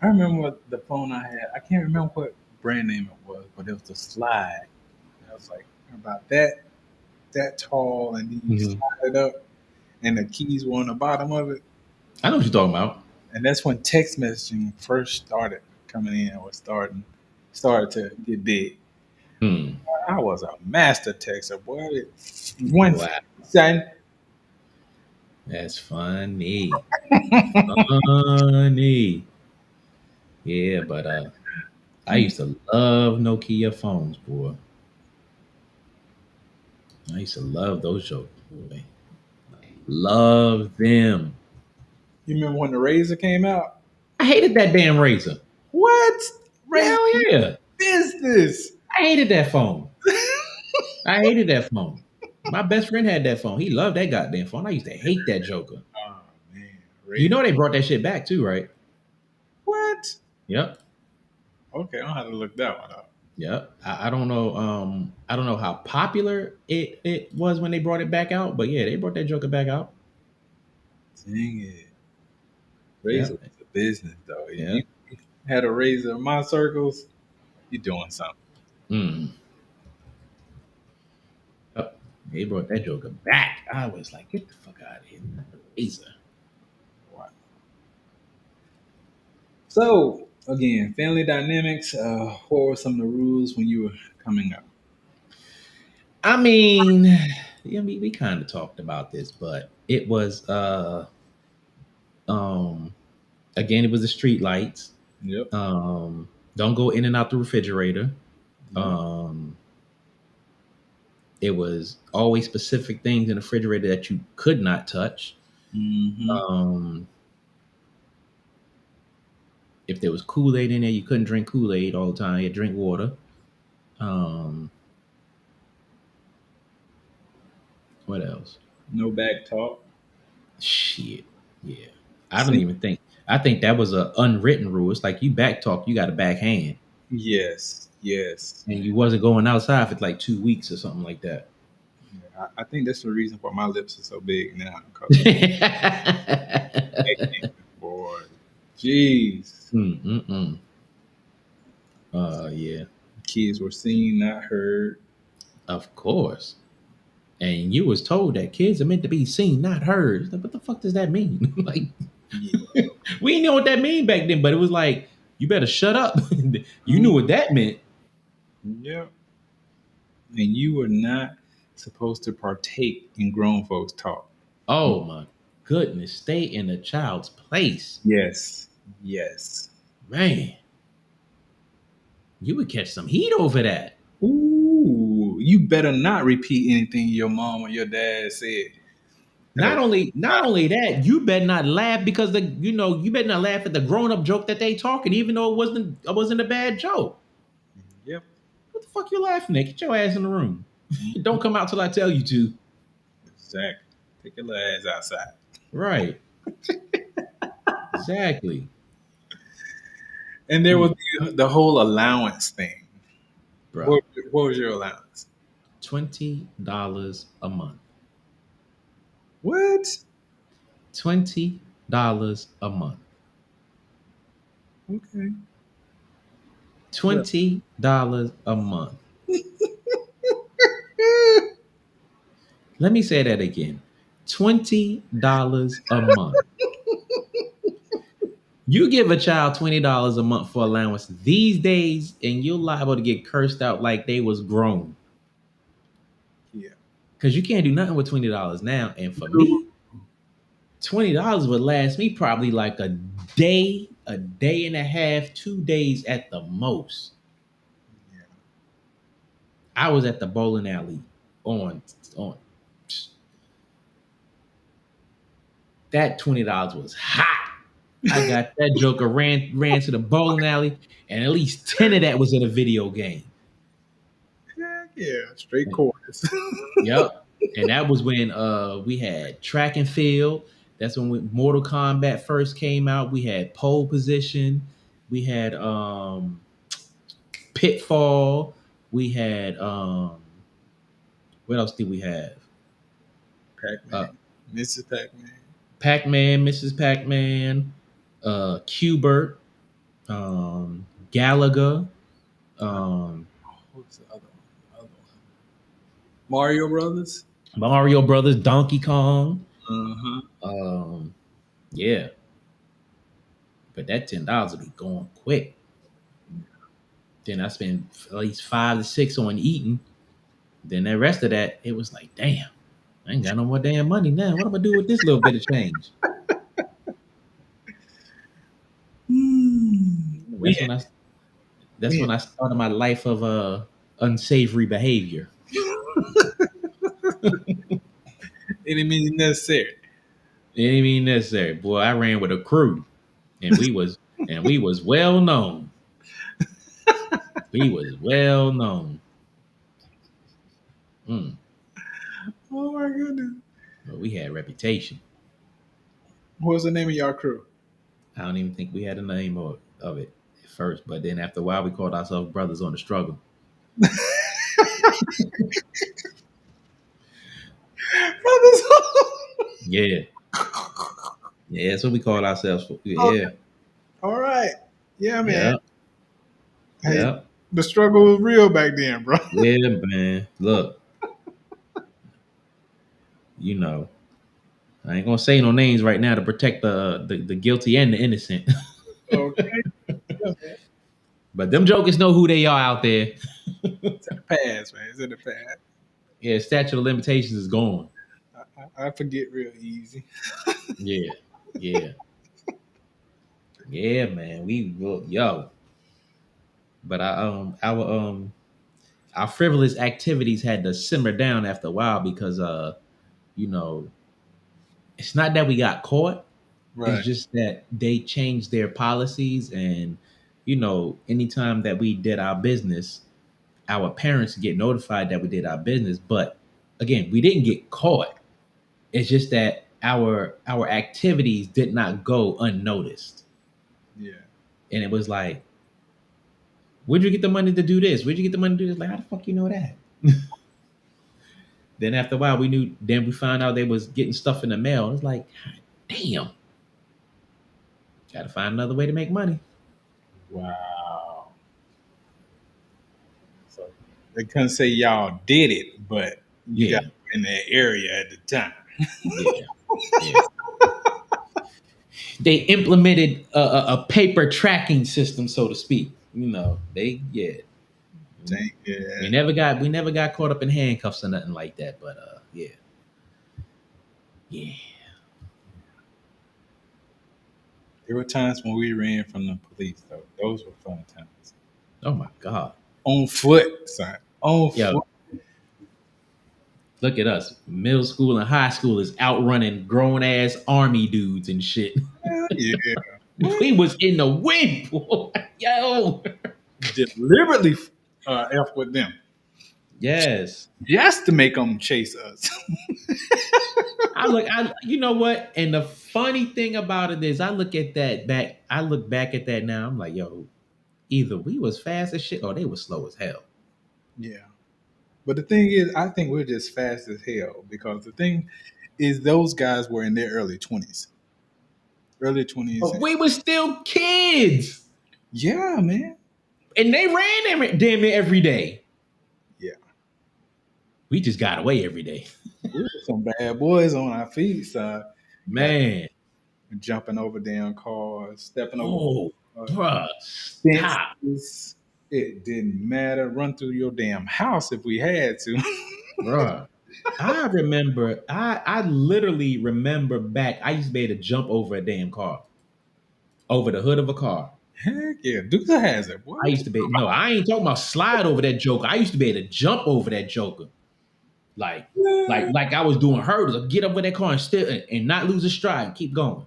I remember what the phone I had. I can't remember what brand name it was, but it was the slide. I was like about that tall, and then you Mhm. slide it up, and the keys were on the bottom of it. I know what you're talking about. And that's when text messaging first started coming in, or started to get big. Hmm. I was a master texter, boy. One Wow, son. that's funny. Funny. Yeah, but I used to love Nokia phones, boy. I used to love those jokes, boy. Love them. You remember when the Razor came out? I hated that damn Razor. What? Razor Hell yeah. business. I hated that phone. I hated that phone. My best friend had that phone. He loved that goddamn phone. I used to hate that joker. Oh man, You Razor. know they brought that shit back too, right? What? Yep. Okay, I'll have to look that one up. Yep. I don't know. I don't know how popular it was when they brought it back out, but yeah, they brought that joker back out. Dang it. Razor Yep. was a business though. If Yeah. you had a Razor in my circles, you're doing something. Mm. Yep. They brought that joker back. I was like, get the fuck out of here, Razor. Wow. So again, family dynamics. What were some of the rules when you were coming up? I mean, yeah, we kind of talked about this, but it was um again, it was the street lights. Yep. Don't go in and out the refrigerator. Yep. Um It was always specific things in the refrigerator that you could not touch. Mm-hmm. Um, if there was Kool-Aid in there, you couldn't drink Kool-Aid all the time. You had to drink water. Um, what else? No back talk. Shit. Yeah. I don't See? even think. I think that was a unwritten rule. It's like you back talk, you got a backhand, Yes, yes. and you wasn't going outside for like 2 weeks or something like that. Yeah, I think that's the reason why my lips are so big now. Because boy, jeez, Mm-mm-mm. Yeah, kids were seen, not heard. of course. And you was told that kids are meant to be seen, not heard. It's like, what the fuck does that mean? Like, Yeah. we didn't know what that mean back then, but it was like, you better shut up. You knew what that meant. Yep. And you were not supposed to partake in grown folks' talk. Oh my goodness, stay in a child's place. Yes, yes. Man, you would catch some heat over that. Ooh, you better not repeat anything your mom or your dad said. Not only that, you better not laugh because you better not laugh at the grown up joke that they talking, even though it wasn't a bad joke. Yep. What the fuck you laughing at? Get your ass in the room. Don't come out till I tell you to. Exactly. Take your little ass outside. Right. Exactly. And there was the whole allowance thing. Bro. What was your allowance? $20 a month. What? $20 a month. Okay. $20 a month. Let me say that again. $20 a month. You give a child $20 a month for allowance these days, and you're liable to get cursed out like they was grown. Yeah. Because you can't do nothing with $20 now. And for me, $20 would last me probably like a day and a half, 2 days at the most. Yeah. I was at the bowling alley on that $20 was hot. I got that joker ran to the bowling alley, and at least 10 of that was in a video game. Heck yeah. Straight chorus. Yep. And that was when we had track and field. That's when Mortal Kombat first came out. We had pole position. We had Pitfall. We had what else did we have? Uh, Pac-Man. Mrs. Pac-Man. Pac-Man, Mrs. Pac-Man, Qbert, Galaga, What was the other one? Mario Brothers. Mario Brothers, Donkey Kong. Uh-huh. Yeah. But that $10 would be going quick. Then I spent at least 5 to 6 on eating. Then the rest of that, it was like, damn, I ain't got no more damn money now. What am I do with this little bit of change? That's when I that's when I started my life of unsavory behavior. Any means necessary. It ain't even necessary. Boy, I ran with a crew. And we was well known. We was well known. Oh my goodness. But we had reputation. What was the name of your crew? I don't even think we had a name of it at first, but then after a while we called ourselves Brothers on the Struggle. Brothers. Yeah. Yeah, that's what we called ourselves. Yeah. Okay. All right. Yeah, man. Yeah. Hey, Yeah. the struggle was real back then, bro. Yeah, man. Look. I ain't gonna say no names right now to protect the guilty and the innocent. Okay. Yeah, man. But them jokers know who they are out there. It's in the past, man. It's in the past. Yeah, statute of limitations is gone. I forget real easy. Yeah. Yeah. Yeah, man. We will yo. But our frivolous activities had to simmer down after a while because you know, it's not that we got caught. It's Right. just that they changed their policies, and anytime that we did our business, our parents get notified that we did our business. But again, we didn't get caught. It's just that our activities did not go unnoticed. Yeah. And it was like, where'd you get the money to do this? Where'd you get the money to do this? Like, how the fuck you know that? Then after a while, we knew. Then we found out they was getting stuff in the mail. It's like, God damn, got to find another way to make money. Wow. So they couldn't say y'all did it, but you got Yeah, in that area at the time. yeah, yeah. They implemented a paper tracking system, so to speak. Dang, We yeah. never got caught up in handcuffs or nothing like that. But yeah, yeah. There were times when we ran from the police, though. Those were fun times. Oh my god. On foot, son. On Yo, foot. look at us. Middle school and high school is outrunning grown ass army dudes and shit. Hell yeah. What? We was in the wind, boy. Yo. Deliberately F with them Yes. just to make them chase us. You know what? And the funny thing about it is I look back at that now. I'm like, yo, either we was fast as shit or they was slow as hell. Yeah. But the thing is, I think we're just fast as hell because the thing is, those guys were in their early 20s. Early 20s. But we was still kids. Yeah, man. And they ran damn near every day. Yeah. We just got away every day. We were some bad boys on our feet, son. Got Man. jumping over damn cars, stepping over Oh, uh, bruh. Stop. fences. It didn't matter. Run through your damn house if we had to. Bruh. I literally remember back, I used to be able to jump over a damn car. Over the hood of a car. Heck yeah. Dukes of Hazzard. I What? used to be no, I ain't talking about slide over that joker. I used to be able to jump over that joker. Like, like I was doing hurdles. Get up with that car and still and not lose a stride and keep going.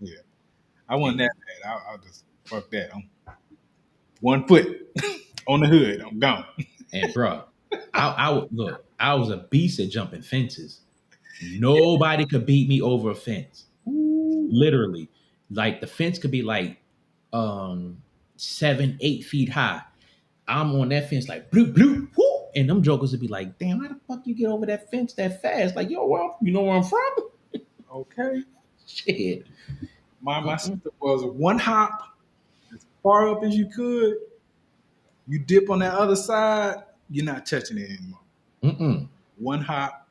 Yeah. I wasn't that bad. I'll just fuck that. I'm 1 foot on the hood. I'm gone. And bro, look, I was a beast at jumping fences. Nobody could beat me over a fence. Literally. Like the fence could be like 7, 8 feet high. I'm on that fence like bloop bloop whoo, and them jokers would be like, damn, how the fuck you get over that fence that fast? Like, yo, well, you know where I'm from? Okay. Shit. My sister was 1 hop as far up as you could. You dip on that other side, you're not touching it anymore. Mm-mm. 1 hop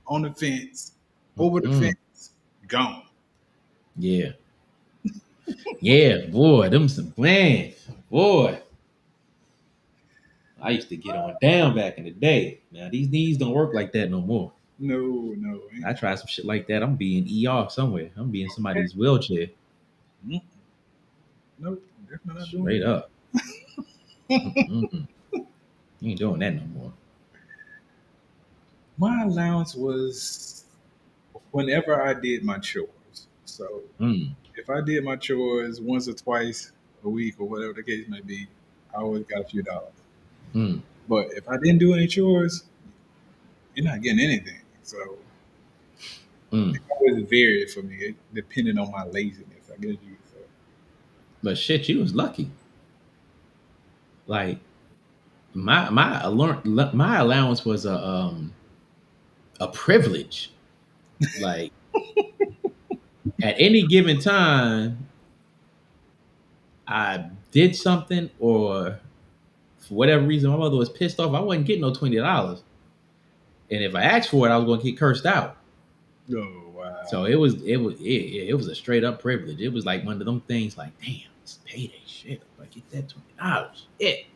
on the fence, over the Mm-mm. fence, gone. Yeah. Yeah, boy, boy. I used to get on down back in the day. Now these knees don't work like that no more. No, no. I try some shit like that. I'm being ER somewhere. I'm being somebody's wheelchair. Mm, nope, definitely not doing Straight it. up. Mm-mm. You ain't doing that no more. My allowance was whenever I did my chores. So Mm. if I did my chores once or twice a week or whatever the case may be, I always got a few dollars. Mm. But if I didn't do any chores, you're not getting anything. So Mm. it always varied for me, depending on my laziness, I guess you could say. But shit, you was lucky. Like my allowance was a privilege. Like at any given time, I did something, or for whatever reason, my mother was pissed off. I wasn't getting no $20, and if I asked for it, I was going to get cursed out. Oh wow. So it was a straight up privilege. It was like one of them things. Like, damn, it's payday shit. If I get that $20, shit,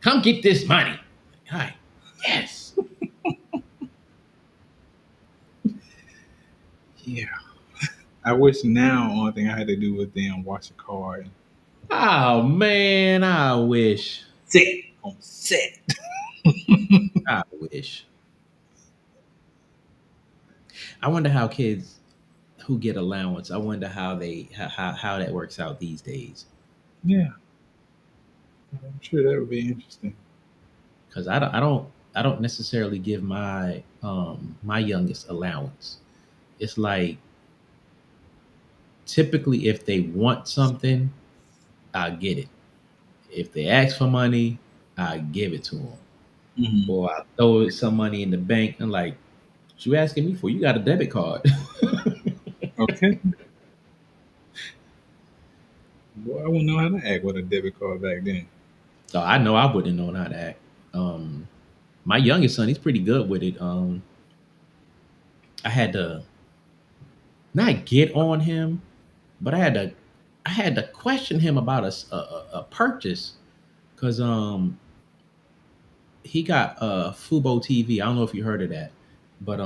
come get this money. Hi, yes. Yeah. I wish now only thing I had to do was then watch a car and Oh man, I wish. sit. on set. I wish. I wonder how kids who get allowance. I wonder how how that works out these days. Yeah, I'm sure that would be interesting. Because I don't necessarily give my youngest allowance. It's like typically if they want something, I get it. If they ask for money, I give it to them. Hmm. Or I throw some money in the bank and like, what you asking me for? You got a debit card. Okay. Boy, I wouldn't know how to act with a debit card back then. So I know I wouldn't know how to act. Um, my youngest son, he's pretty good with it. I had to not get on him, but I had to question him about a purchase because he got Fubo TV. I don't know if you heard of that, but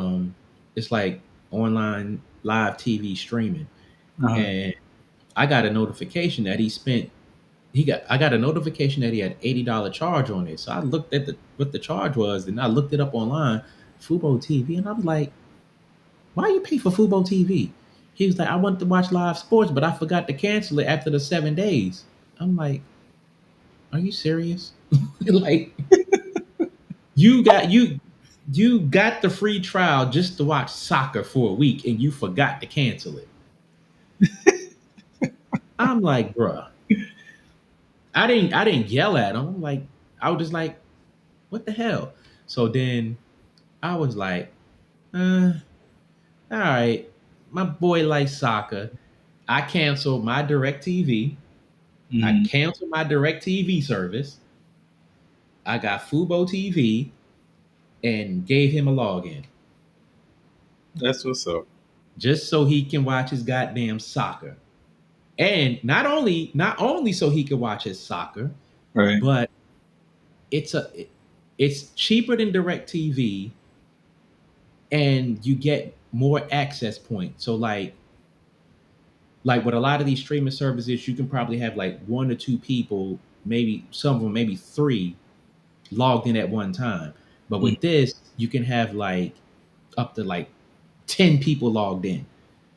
it's like online live TV streaming, Uh-huh. and I got a notification that I got a notification that he had $80 charge on it. So I looked at the what the charge was, and I looked it up online, Fubo TV, and I was like, why you pay for Fubo TV? He was like, I wanted to watch live sports, but I forgot to cancel it after the 7 days. I'm like, are you serious? Like you got you got the free trial just to watch soccer for a week and you forgot to cancel it. I'm like, bruh. I didn't yell at him. I'm like, I was just like, what the hell? So then I was like, all right, my boy likes soccer. I canceled my direct TV. I Hmm. canceled my direct TV service. I got Fubo TV and gave him a login That's what's up. just so he can watch his goddamn soccer. And not only so he can watch his soccer, Right. but it's a it's cheaper than direct TV and you get more access points. So like with a lot of these streaming services, you can probably have like one or two people, maybe some of them, maybe three logged in at one time. But Mm. with this, you can have like up to like 10 people logged in.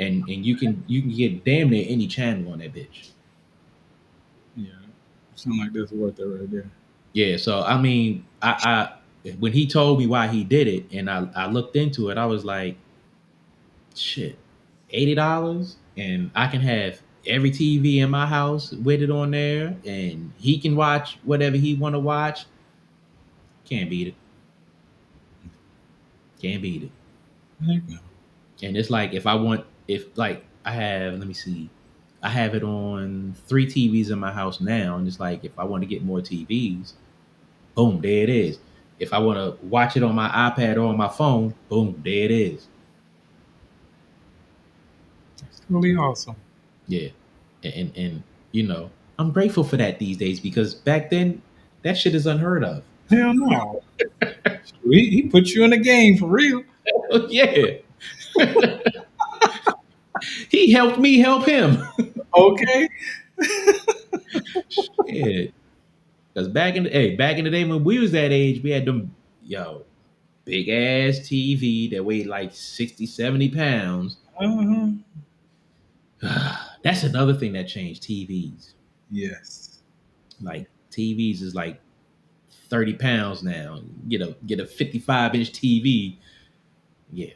And you can get damn near any channel on that bitch. Yeah. Sound like that's worth it right there. Yeah, so I mean, when he told me why he did it and I looked into it, I was like, shit, $80 and I can have every TV in my house with it on there and he can watch whatever he want to watch. Can't beat it. Can't beat it. Heck no. And it's like if like I have, let me see, I have it on three TVs in my house now, and it's like if I want to get more TVs, boom, there it is. If I want to watch it on my iPad or on my phone, boom, there it is. It's really awesome. Yeah, and I'm grateful for that these days because back then that shit is unheard of. Hell no. He put you in the game for real. Yeah, he helped me help him. Okay. Shit, because back in the day when we was that age, we had them big ass TV that weighed like 60, 70 pounds. Uh-huh. That's another thing that changed TVs. Yes. Like TVs is like 30 pounds now. Get a 55-inch TV. Yeah.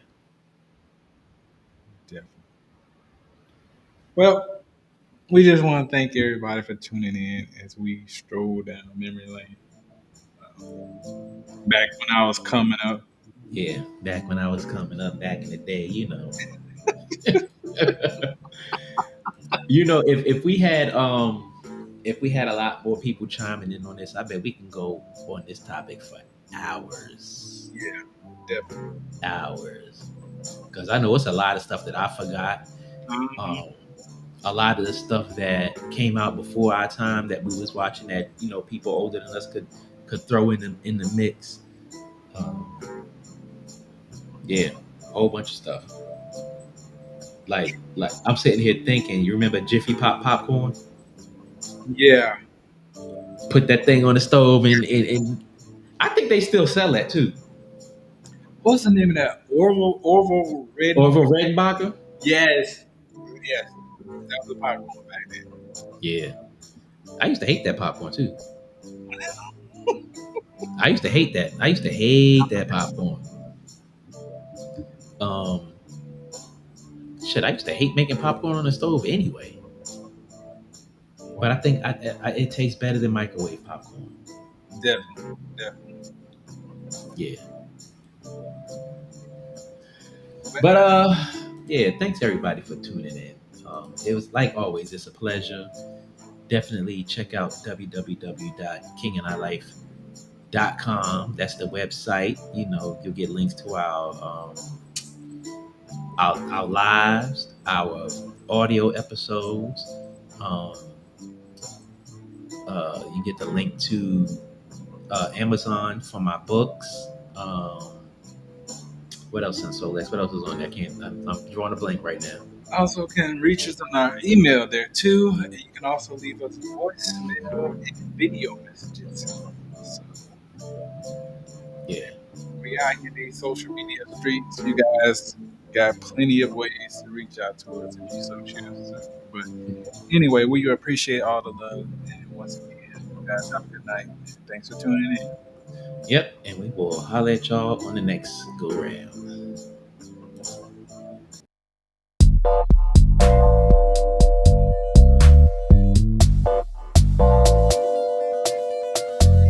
Definitely. Well, we just want to thank everybody for tuning in as we stroll down memory lane. Back when I was coming up. Yeah. Back when I was coming up back in the day, if we had a lot more people chiming in on this, I bet we can go on this topic for hours. Yeah, definitely. Hours. Because I know it's a lot of stuff that I forgot. Uh-huh. Um, a lot of the stuff that came out before our time that we was watching that people older than us could throw in the mix. Yeah, a whole bunch of stuff. Like I'm sitting here thinking, you remember Jiffy Pop popcorn? Yeah. put that thing on the stove, and I think they still sell that too. What's the name of that? Orville Red. Or for Redenbacher. Yes, yes, that was a popcorn back then. Yeah, I used to hate that popcorn too. I used to hate that. I used to hate that popcorn. Um, shit, I used to hate making popcorn on the stove anyway. But I think it tastes better than microwave popcorn. Definitely, definitely. Yeah. But But yeah, thanks everybody for tuning in. It was like always, it's a pleasure. Definitely check out www.KingAndEyeLife.com. That's the website. You know, you'll get links to our lives, our audio episodes. Um, you get the link to Amazon for my books. What else in Solex? What else is on there? I can't. I'm drawing a blank right now. also can reach us on our email there too. And you can also leave us a voicemail and video messages. So Yeah. we out here in these social media streets. You guys got plenty of ways to reach out to us if you so choose. So, but anyway, we appreciate all the love. And once again, you guys have a good night. Thanks for tuning in. Yep. And we will holler at y'all on the next go round.